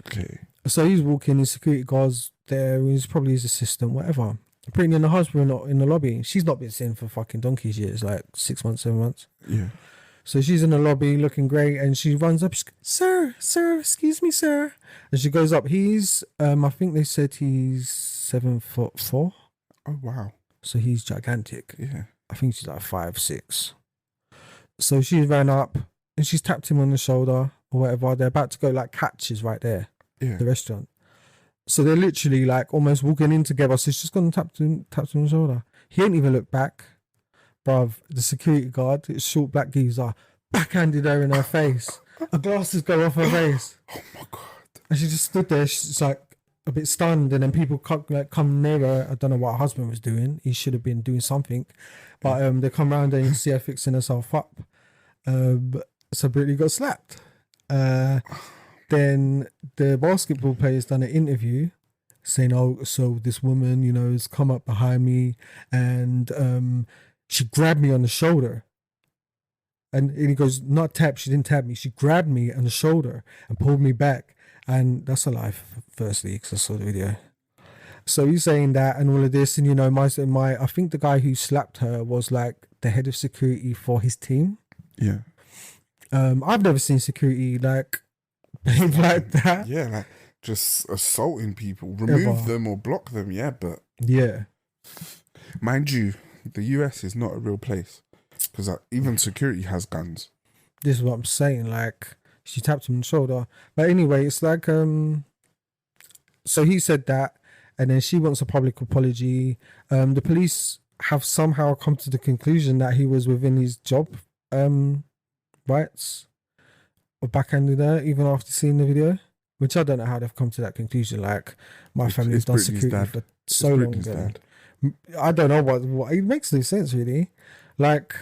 Okay.
So he's walking, his security guard's there, he's probably his assistant, whatever. Britney and the husband are in the lobby. She's not been seen for fucking donkey's years, like 6 months, 7 months.
Yeah.
So she's in the lobby looking great, and she runs up, she goes, sir, excuse me, sir. And she goes up. He's, I think they said he's 7'4".
Oh wow.
So he's gigantic.
Yeah.
I think she's like 5'6". So she ran up and she's tapped him on the shoulder or whatever. They're about to go like Catches right there,
Yeah.
the restaurant. So they're literally like almost walking in together. So she's just gone and tapped him on the shoulder. He ain't even looked back. Bruv, the security guard, it's short black geezer, backhanded her in her face. Her glasses go off her face.
Oh my God.
And she just stood there. She's like a bit stunned. And then people come near her. I don't know what her husband was doing. He should have been doing something. But they come around and you see her fixing herself up. So Britney got slapped. Then the basketball player's done an interview saying, oh, so this woman, you know, has come up behind me and she grabbed me on the shoulder. And he goes, not tap, she didn't tap me. She grabbed me on the shoulder and pulled me back. And that's a lie, firstly, because I saw the video. So he's saying that and all of this. And, you know, I think the guy who slapped her was like the head of security for his team.
Yeah.
I've never seen security like behave like that.
Yeah, like just assaulting people, remove them or block them. Yeah, but
yeah,
mind you, the US is not a real place because even security has guns.
This is what I'm saying. Like she tapped him on the shoulder, but anyway, it's like so he said that, and then she wants a public apology. The police have somehow come to the conclusion that he was within his job rights or backhanded her even after seeing the video, which I don't know how they've come to that conclusion. Like my family's done security for so long ago. I don't know what it makes no sense really. Like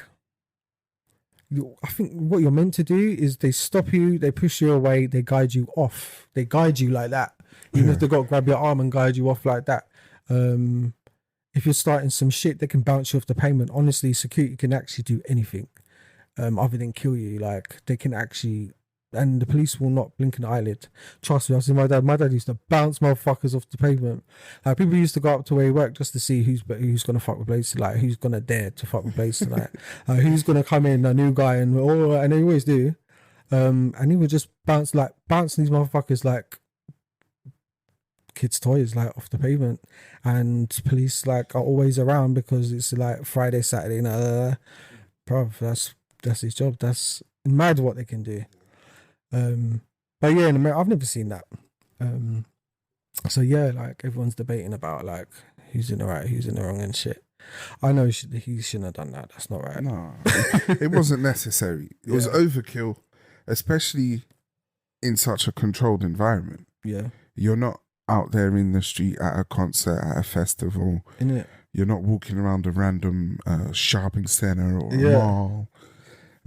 I think what you're meant to do is they stop you, they push you away, they guide you off. They guide you like that. Even if they've got to grab your arm and guide you off like that. If you're starting some shit, they can bounce you off the pavement. Honestly, security can actually do anything other than kill you. Like they can actually, and the police will not blink an eyelid. Trust me, I've seen my dad used to bounce motherfuckers off the pavement. Like people used to go up to where he worked just to see who's gonna fuck with Blaze, like who's gonna dare to fuck with Blaze tonight. Who's gonna come in, a new guy, and they always do. And he would just bouncing these motherfuckers like kids' toys like off the pavement, and police like are always around because it's like Friday, Saturday, bruv, that's his job. That's mad what they can do. But yeah, in America, I've never seen that. So yeah, like everyone's debating about like who's in the right, who's in the wrong and shit. I know he shouldn't have done that. That's not right.
No, it wasn't necessary. It was overkill, especially in such a controlled environment.
Yeah,
you're not out there in the street at a concert, at a festival.
Innit?
You're not walking around a random shopping center or a mall.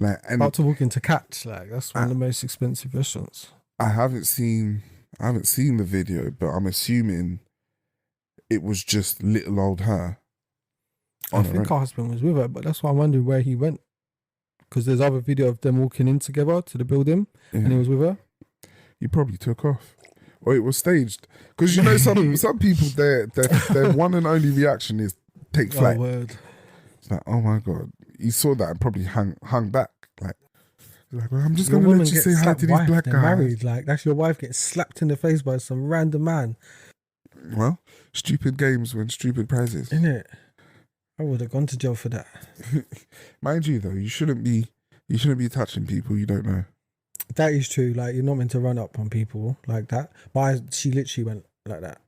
Like, and
about to walk into Catch, like that's one of the most expensive restaurants.
I haven't seen the video, but I'm assuming it was just little old her.
I think her husband was with her, but that's why I'm wondering where he went. Because there's other video of them walking in together to the building, and he was with her.
He probably took off. or it was staged. Because you know some people their one and only reaction is take flight.
Oh, word.
It's like, oh my god, you saw that and probably hung back. Like, well, I'm just
Your
gonna let
woman
you
gets
say hi
slapped
to these
wife,
black
they're
guys.
married. Like, that's your wife getting slapped in the face by some random man.
Well, stupid games win stupid prizes.
Innit? I would have gone to jail for that.
Mind you, though, you shouldn't be touching people you don't know.
That is true. Like, you're not meant to run up on people like that. But she literally went like that.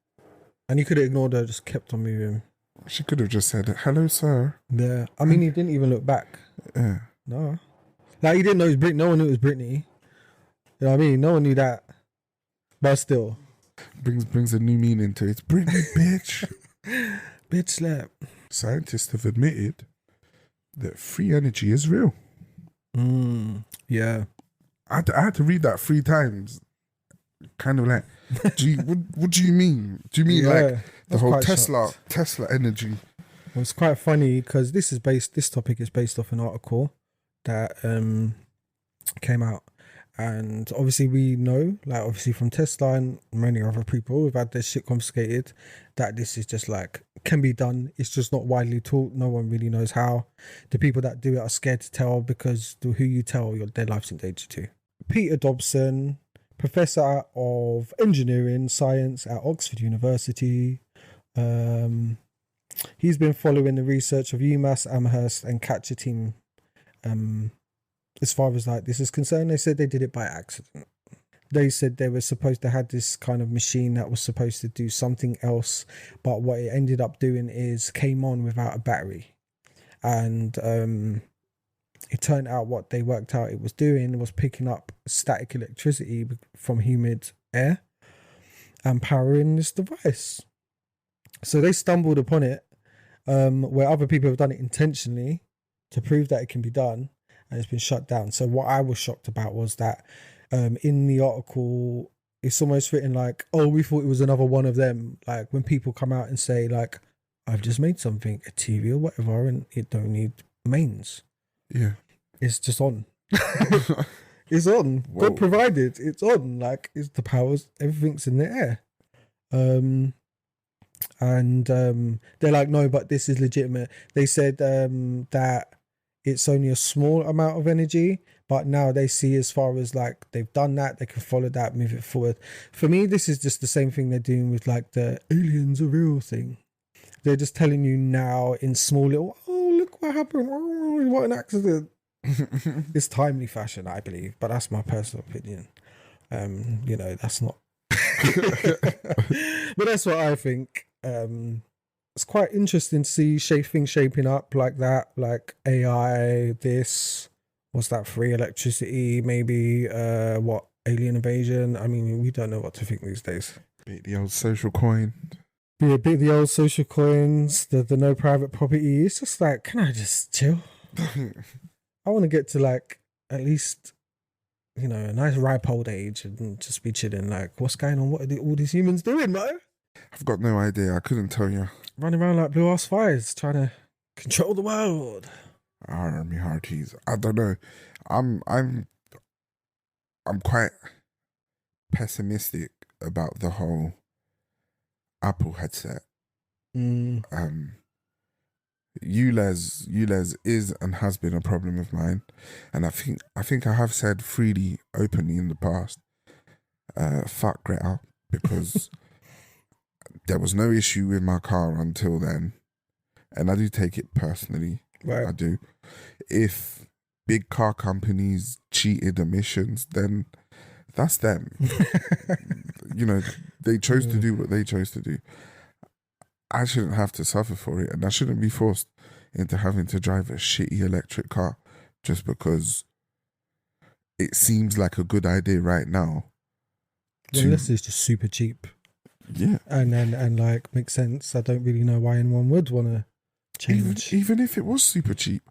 And he could have ignored her, just kept on moving.
She could have just said, "Hello, sir."
Yeah. I mean, he didn't even look back.
Yeah.
No. Like, he didn't know it was Britney. No one knew it was Britney. You know what I mean? No one knew that. But still.
Brings a new meaning to it. It's Britney, bitch.
Bitch slap.
Scientists have admitted that free energy is real.
Yeah.
I had to read that 3 times. Kind of like, what do you mean? Do you mean like the whole Tesla energy?
Well, it's quite funny because this topic is based off an article that came out. And obviously we know, like obviously from Tesla and many other people who've had their shit confiscated, that this is just like, can be done. It's just not widely taught. No one really knows how. The people that do it are scared to tell because who you tell, their life's in danger too. Peter Dobson, Professor of Engineering Science at Oxford University. He's been following the research of UMass Amherst and Catcher team. As far as like this is concerned, they said they did it by accident. They said they were supposed to have this kind of machine that was supposed to do something else, but what it ended up doing is came on without a battery. And it turned out what they worked out it was doing was picking up static electricity from humid air and powering this device. So they stumbled upon it where other people have done it intentionally to prove that it can be done, and it's been shut down. So what I was shocked about was that in the article, it's almost written like, oh, we thought it was another one of them. Like when people come out and say like, I've just made something, a TV or whatever, and it don't need mains.
Yeah.
It's just on. It's on.
Whoa.
God provided. It's on. Like it's the powers, everything's in the air. And they're like, no, but this is legitimate. They said that it's only a small amount of energy, but now they see as far as like they've done that, they can follow that, move it forward. For me, this is just the same thing they're doing with like the aliens are real thing. They're just telling you now in small little, oh, look what happened. Oh, what an accident. It's timely fashion, I believe, but that's my personal opinion. That's not. But that's what I think. It's quite interesting to see things shaping up like that, like AI, what's that, free electricity, maybe alien invasion. I mean, we don't know what to think these days.
Beat the old social coin.
Yeah, beat the old social coins, the no private property. It's just like, can I just chill? I want to get to like at least, a nice ripe old age and just be chilling. Like, what's going on? What are all these humans doing, man?
I've got no idea. I couldn't tell you.
Running around like blue ass fires, trying to control the world.
Army hearties. I don't know. I'm quite pessimistic about the whole Apple headset. ULEZ is and has been a problem of mine, and I think I have said freely, openly in the past, fuck Greta, because there was no issue with my car until then, and I do take it personally.
Right.
I do. If big car companies cheated emissions, then that's them. They chose to do what they chose to do. I shouldn't have to suffer for it, and I shouldn't be forced into having to drive a shitty electric car just because it seems like a good idea right now.
Unless it's just super cheap.
Yeah.
And like makes sense. I don't really know why anyone would want to change.
Even if it was super cheap,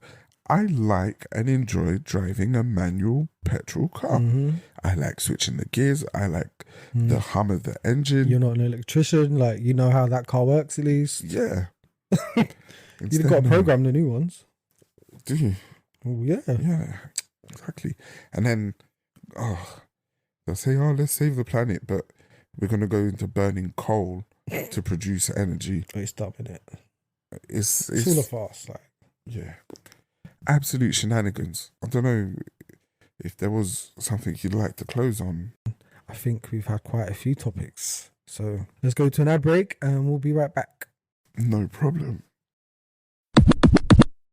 I like and enjoy driving a manual petrol car. Mm-hmm. I like switching the gears. I like the hum of the engine.
You're not an electrician. Like, you know how that car works at least.
Yeah.
You've got to program the new ones.
Do you?
Oh, yeah.
Yeah, exactly. And then, they'll say, let's save the planet. But we're going to go into burning coal to produce energy.
It's dumb, isn't it?
It's
all a farce, like.
Yeah. Absolute shenanigans. I don't know if there was something you'd like to close on.
I think we've had quite a few topics. So let's go to an ad break and we'll be right back.
No problem.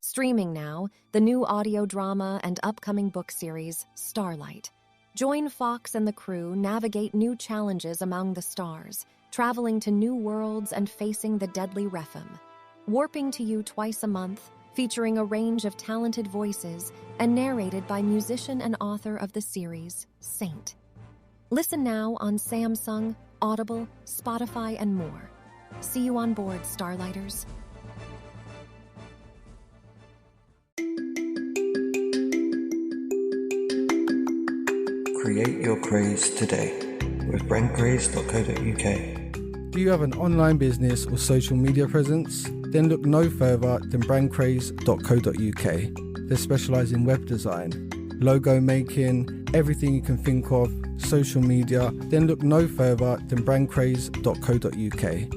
Streaming now, the new audio drama and upcoming book series, Starlight. Join Fox and the crew navigate new challenges among the stars, traveling to new worlds and facing the deadly Rephem. Warping to you twice a month, featuring a range of talented voices and narrated by musician and author of the series, Saint. Listen now on Samsung, Audible, Spotify, and more. See you on board, Starlighters.
Create your craze today with brandcraze.co.uk.
Do you have an online business or social media presence? Then look no further than brandcraze.co.uk. They specialise in web design, logo making, everything you can think of, social media. Then look no further than brandcraze.co.uk.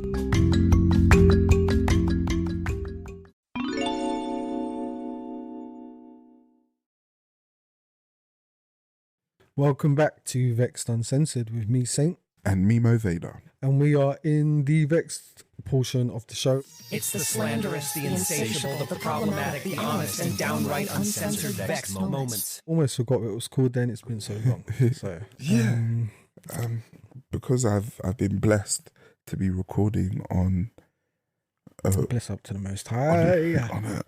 Welcome back to Vexxed Uncensored with me, Saint.
And Mimo Vader.
And we are in the Vexed portion of the show.
It's the slanderous, the insatiable, the problematic, the honest, and downright uncensored Vexed moments.
Almost forgot what it was called then, it's been so long. So
because I've been blessed to be recording on
bless up to the Most High.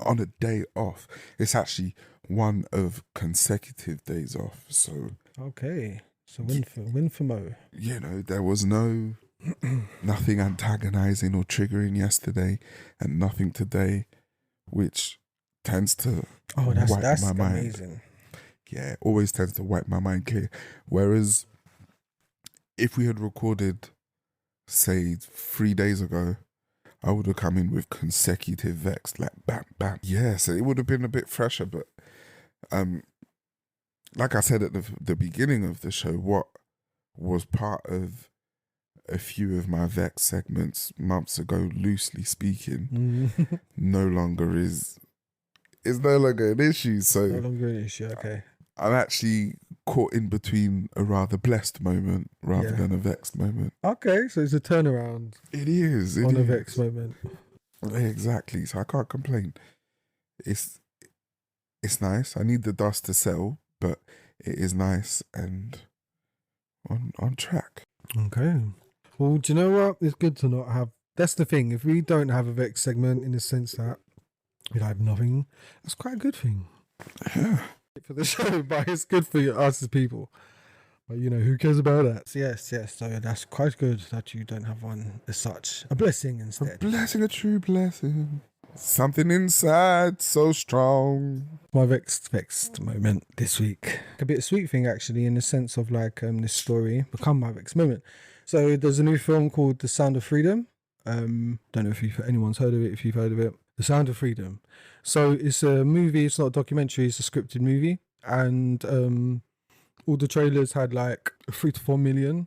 on a day off. It's actually one of consecutive days off. So
okay. So win for Mo.
You know, there was nothing antagonizing or triggering yesterday, and nothing today, which tends to wipe my mind.
Amazing.
Yeah, always tends to wipe my mind clear. Whereas if we had recorded, say, 3 days ago, I would have come in with consecutive Vexed, like bam, bam. Yeah, so it would have been a bit fresher, but like I said at the beginning of the show, what was part of a few of my Vex segments months ago, loosely speaking, no longer is no longer an issue. So
no longer an issue. Okay,
I'm actually caught in between a rather blessed moment rather than a vexed moment.
Okay, so it's a turnaround.
It is
on a vexed moment.
Exactly. So I can't complain. It's nice. I need the dust to settle, but it is nice and on track.
Okay. Well, do you know what? It's good to not have. That's the thing. If we don't have a Vex segment, in the sense that we have nothing, that's quite a good thing.
Yeah.
For the show, but it's good for us as people. But you know, who cares about that? So yes. So that's quite good that you don't have one as such. A blessing instead.
A blessing, a true blessing. Something inside so strong.
My vexed moment this week. A bit sweet thing actually, in the sense of like this story become my vexed moment. So there's a new film called The Sound of Freedom. Don't know if anyone's heard of it. If you've heard of it, The Sound of Freedom. So it's a movie. It's not a documentary. It's a scripted movie, and all the trailers had like 3 to 4 million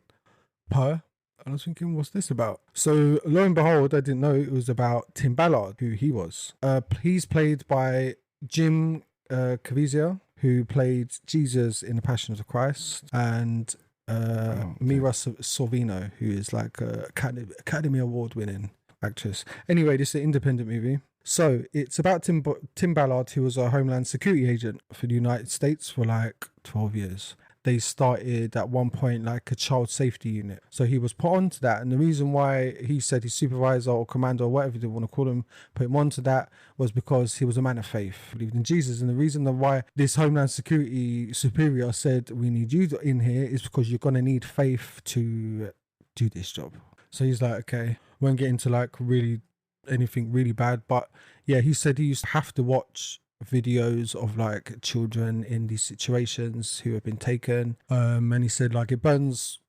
per. And I was thinking, what's this about? So lo and behold, I didn't know it was about Tim Ballard, who he was. He's played by Jim Caviezel, who played Jesus in The Passion of the Christ, and Mira Sorvino, who is like a Academy Award winning actress. Anyway, this is an independent movie. So it's about Tim Ballard, who was a Homeland Security agent for the United States for like 12 years. They started at one point like a child safety unit. So he was put onto that. And the reason why he said his supervisor or commander or whatever they want to call him, put him onto that was because he was a man of faith, believed in Jesus. And the reason why this Homeland Security superior said, we need you in here, is because you're going to need faith to do this job. So he's like, okay, won't get into like really anything really bad. But yeah, he said he used to have to watch videos of like children in these situations who have been taken, and he said like it burns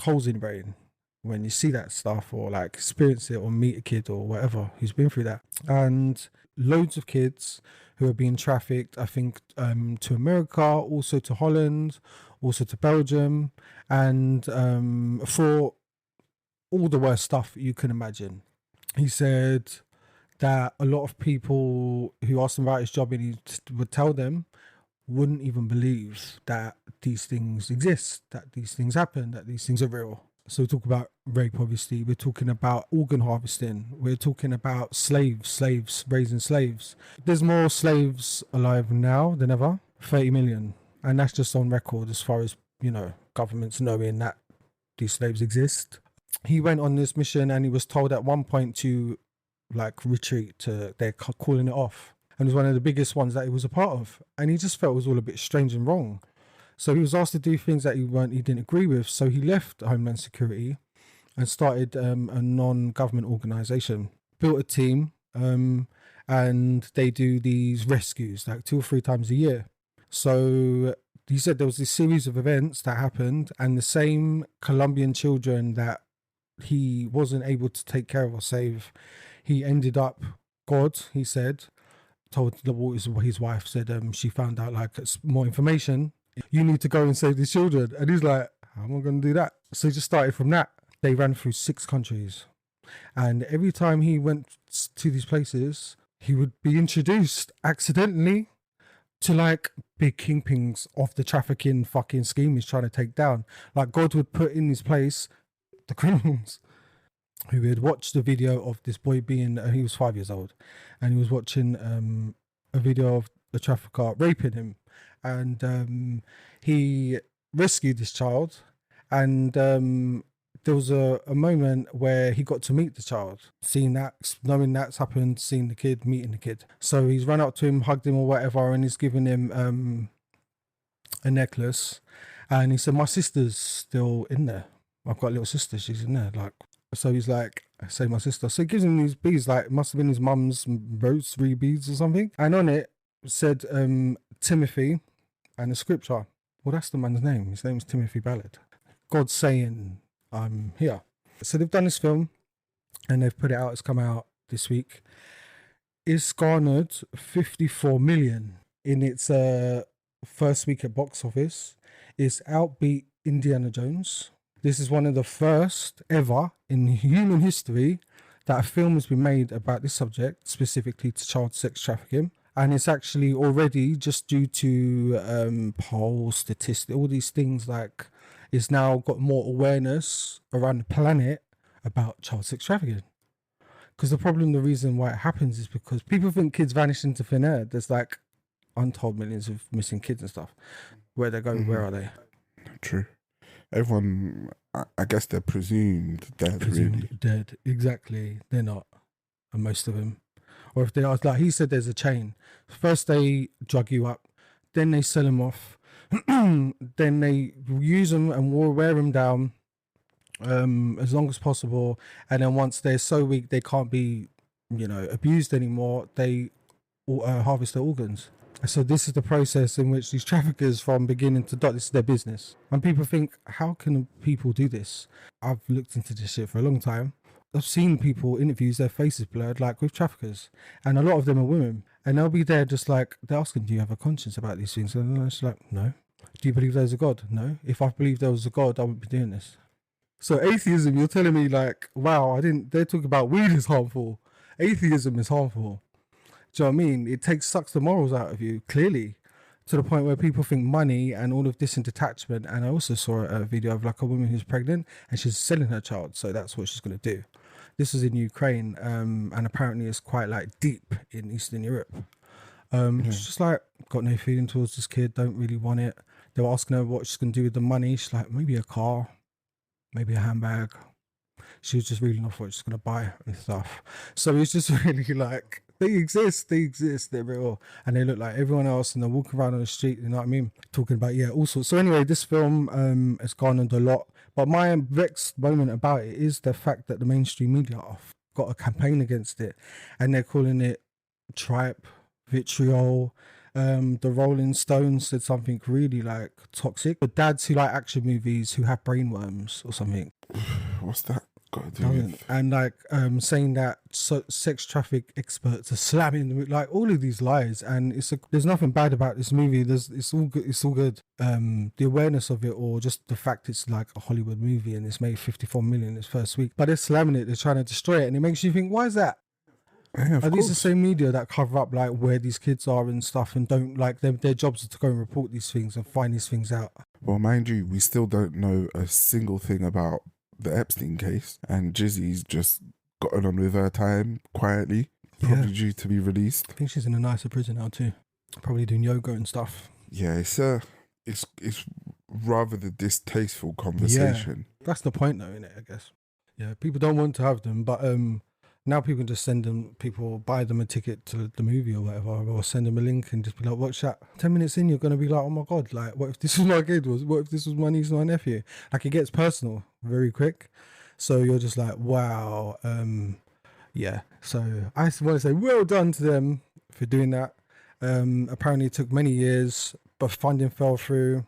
holes in the brain when you see that stuff or like experience it or meet a kid or whatever who's been through that. And loads of kids who are being trafficked, I think, to America, also to Holland, also to Belgium, and for all the worst stuff you can imagine. He said that a lot of people who asked him about his job and he would tell them wouldn't even believe that these things exist, that these things happen, that these things are real. So we talk about rape, obviously. We're talking about organ harvesting. We're talking about slaves, raising slaves. There's more slaves alive now than ever, 30 million. And that's just on record as far as, you know, governments knowing that these slaves exist. He went on this mission and he was told at one point to like retreat, to they're calling it off. And it was one of the biggest ones that he was a part of. And he just felt it was all a bit strange and wrong. So he was asked to do things that he didn't agree with. So he left Homeland Security and started a non-government organization, built a team, and they do these rescues like 2 or 3 times a year. So he said there was this series of events that happened, and the same Colombian children that he wasn't able to take care of or save, he ended up, God, he said, told his wife, said she found out like more information. You need to go and save these children. And he's like, how am I going to do that? So he just started from that. They ran through 6 countries. And every time he went to these places, he would be introduced accidentally to like big kingpins of the trafficking fucking scheme he's trying to take down. Like God would put in his place the criminals who had watched the video of this boy being, he was 5 years old, and he was watching a video of the trafficker raping him. And he rescued this child, and there was a moment where he got to meet the child, seeing that, knowing that's happened, seeing the kid, meeting the kid. So he's run up to him, hugged him or whatever, and he's given him a necklace. And he said, my sister's still in there. I've got a little sister, she's in there. Like, so he's like, say my sister. So he gives him these beads, like must have been his mum's rosary beads or something. And on it said Timothy, and the scripture, well, that's the man's name. His name's Timothy Ballard. God's saying, I'm here. So they've done this film and they've put it out. It's come out this week. It's garnered 54 million in its first week at box office. It's outbeat Indiana Jones. This is one of the first ever in human history that a film has been made about this subject, specifically to child sex trafficking. And it's actually already, just due to polls, statistics, all these things, like it's now got more awareness around the planet about child sex trafficking. Because the reason why it happens is because people think kids vanish into thin air. There's like untold millions of missing kids and stuff. Where they're going, where are they?
True. Everyone, I guess they're presumed dead, really.
Dead, exactly. They're not. And most of them. Or if they are, like he said, there's a chain. First they drug you up, then they sell them off, then they use them and wear them down as long as possible. And then once they're so weak they can't be, abused anymore, they harvest their organs. So this is the process in which these traffickers, from beginning to dot, this is their business. And people think, how can people do this? I've looked into this shit for a long time. I've seen people, interviews, their faces blurred, like with traffickers, and a lot of them are women, and they'll be there just like, they're asking, do you have a conscience about these things? And it's like, no. Do you believe there's a God? No. If I believed there was a God, I wouldn't be doing this. So atheism, you're telling me like, wow, they're talking about weed is harmful. Atheism is harmful. Do you know what I mean? It sucks the morals out of you, clearly, to the point where people think money and all of this and detachment. And I also saw a video of like a woman who's pregnant and she's selling her child, so that's what she's going to do. This was in Ukraine, and apparently it's quite like deep in Eastern Europe. She's just like, got no feeling towards this kid, don't really want it. They were asking her what she's going to do with the money. She's like, maybe a car, maybe a handbag. She was just reeling off what she's going to buy and stuff. So it's just really like, they exist, they're real. And they look like everyone else, and they're walking around on the street, you know what I mean? Talking about, all sorts. So anyway, this film has garnered a lot. But my vexed moment about it is the fact that the mainstream media have got a campaign against it, and they're calling it tripe, vitriol. The Rolling Stones said something really like toxic. The dads who like action movies who have brainworms or something.
What's that? got to do
doesn't.
with.
And like saying that sex traffic experts are slamming like all of these lies, and there's nothing bad about this movie. It's all good. It's all good. The awareness of it, or just the fact it's like a Hollywood movie and it's made 54 million its first week, but they're slamming it. They're trying to destroy it, and it makes you think, why is that?
Yeah, of
Are these the
course.
same media that cover up like where these kids are and stuff, and don't like their jobs are to go and report these things and find these things out?
Well, mind you, we still don't know a single thing about the Epstein case, and Jizzy's just gotten on with her time quietly, probably due to be released.
I think she's in a nicer prison now too, probably doing yoga and stuff.
Yeah, it's rather the distasteful conversation.
That's the point though, isn't it? I guess. Yeah, people don't want to have them, but now people can just send them, people buy them a ticket to the movie or whatever, or send them a link and just be like, watch that. 10 minutes in, you're going to be like, oh my God, like, what if this was my kid? What if this was my niece and my nephew? Like, it gets personal very quick. So you're just like, wow. Yeah. So I just want to say well done to them for doing that. Apparently it took many years, but funding fell through.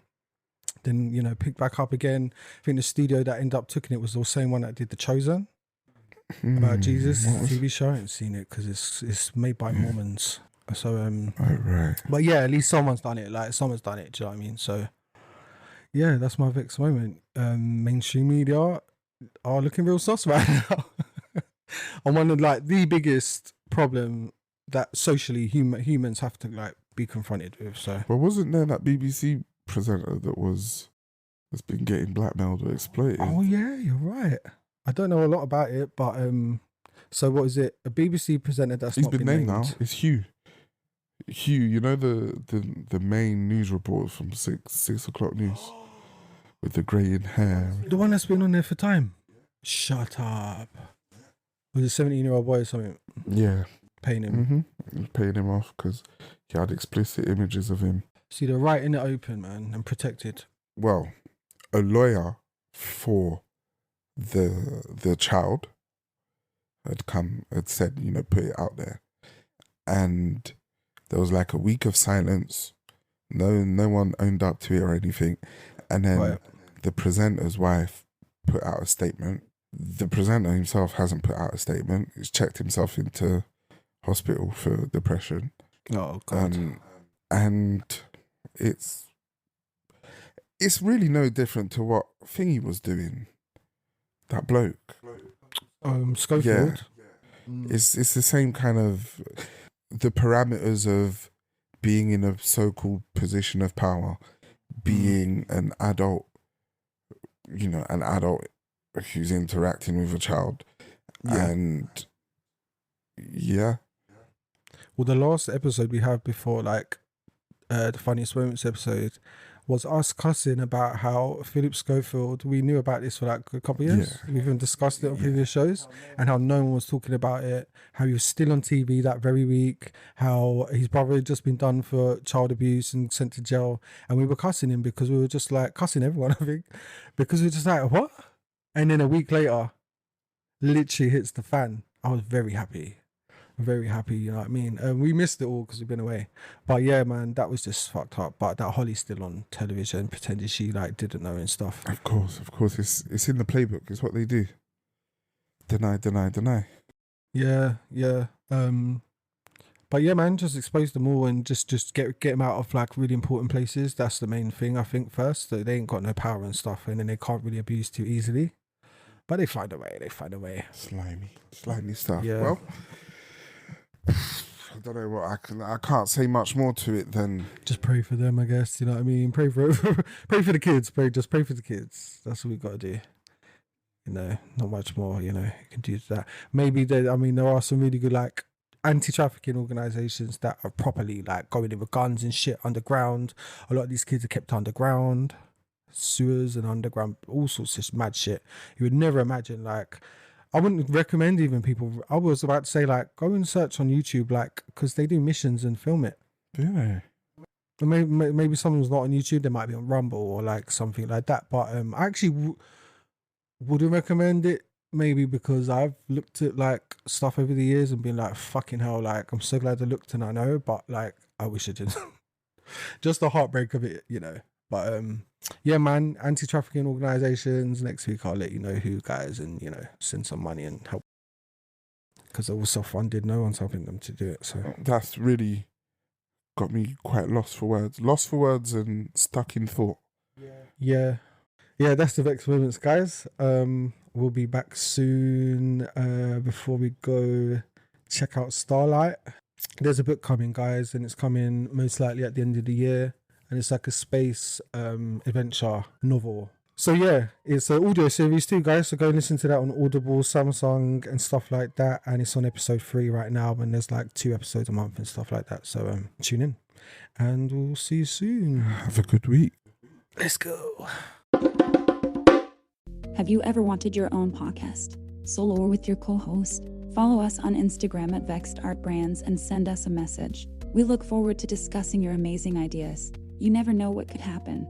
Then, picked back up again. I think the studio that ended up taking it was the same one that did The Chosen. About Jesus TV show. I haven't seen it because it's made by Mormons. So
Right.
but yeah, at least someone's done it. Like someone's done it. Do you know what I mean? So yeah, that's my Vexxed moment. Mainstream media are looking real sus right now. On one of like the biggest problem that socially humans have to like be confronted with. So
But wasn't there that BBC presenter that's been getting blackmailed or exploited?
oh yeah, you're right. I don't know a lot about it, but so what is it? A BBC presenter that's
He's
not
been named now. It's Hugh. Hugh, you know the main news report from 6 o'clock news with the greying hair.
The one that's been on there for time. Shut up. Was a 17-year-old boy or something
Yeah.
paying him?
Mm-hmm. Paying him off because he had explicit images of him.
See, they're right in it open, man, and protected.
Well, a lawyer for the child had said, put it out there, and there was like a week of silence. No one owned up to it or anything, and then the presenter's wife put out a statement. The presenter himself hasn't put out a statement. He's checked himself into hospital for depression.
Oh God.
And it's really no different to what Thingy was doing. That bloke.
Schofield.
Yeah. It's the same kind of the parameters of being in a so-called position of power, being an adult, an adult who's interacting with a child.
Yeah.
And yeah.
Well, the last episode we had before, like the funniest moments episode, was us cussing about how Philip Schofield, we knew about this for like a couple of years. We've even discussed it on previous shows, and how no one was talking about it, how he was still on TV that very week, how his brother had just been done for child abuse and sent to jail. And we were cussing him because we were just like cussing everyone, I think, because we were just like, what? And then a week later, literally hits the fan. I was very happy. Very happy, you know what I mean? We missed it all because we've been away, but yeah, man, that was just fucked up. But that Holly's still on television pretending she like didn't know and stuff.
Of course, it's in the playbook. It's what they do. Deny.
Yeah. But yeah, man, just expose them all and just get them out of like really important places. That's the main thing, I think. First, so they ain't got no power and stuff, and then they can't really abuse too easily. But they find a way.
Slimy stuff.
Yeah.
Well, I don't know what I can't say much more to it than
just pray for them, I guess. You know what I mean? Pray for the kids. Pray for the kids. That's what we got to do. Not much more. You can do that. Maybe there are some really good like anti-trafficking organizations that are properly like going in with guns and shit underground. A lot of these kids are kept underground, sewers and underground, all sorts of mad shit. You would never imagine. Like, I wouldn't recommend even people. I was about to say like go and search on YouTube, like, because they do missions and film it.
yeah.
Maybe someone's not on YouTube. They might be on Rumble or like something like that. But I actually wouldn't recommend it. Maybe because I've looked at like stuff over the years and been like, fucking hell, like I'm so glad I looked and I know, but like I wish I didn't. Just the heartbreak of it, But yeah, man, anti-trafficking organizations. Next week I'll let you know who, guys, and send some money and help, because it was self-funded. No one's helping them to do it. So
That's really got me quite lost for words and stuck in thought.
yeah, that's the Vexxed Moments, guys. We'll be back soon. Before we go, check out Starlight. There's a book coming, guys, and it's coming most likely at the end of the year, and it's like a space adventure novel. So yeah, it's an audio series too, guys, so go and listen to that on Audible, Samsung and stuff like that, and it's on episode 3 right now, and there's like 2 episodes a month and stuff like that. So tune in and we'll see you soon.
Have a good week.
Let's go.
Have you ever wanted your own podcast, solo or with your co-host? Follow us on Instagram at Vexxed Art Brands and send us a message. We look forward to discussing your amazing ideas. You never know what could happen.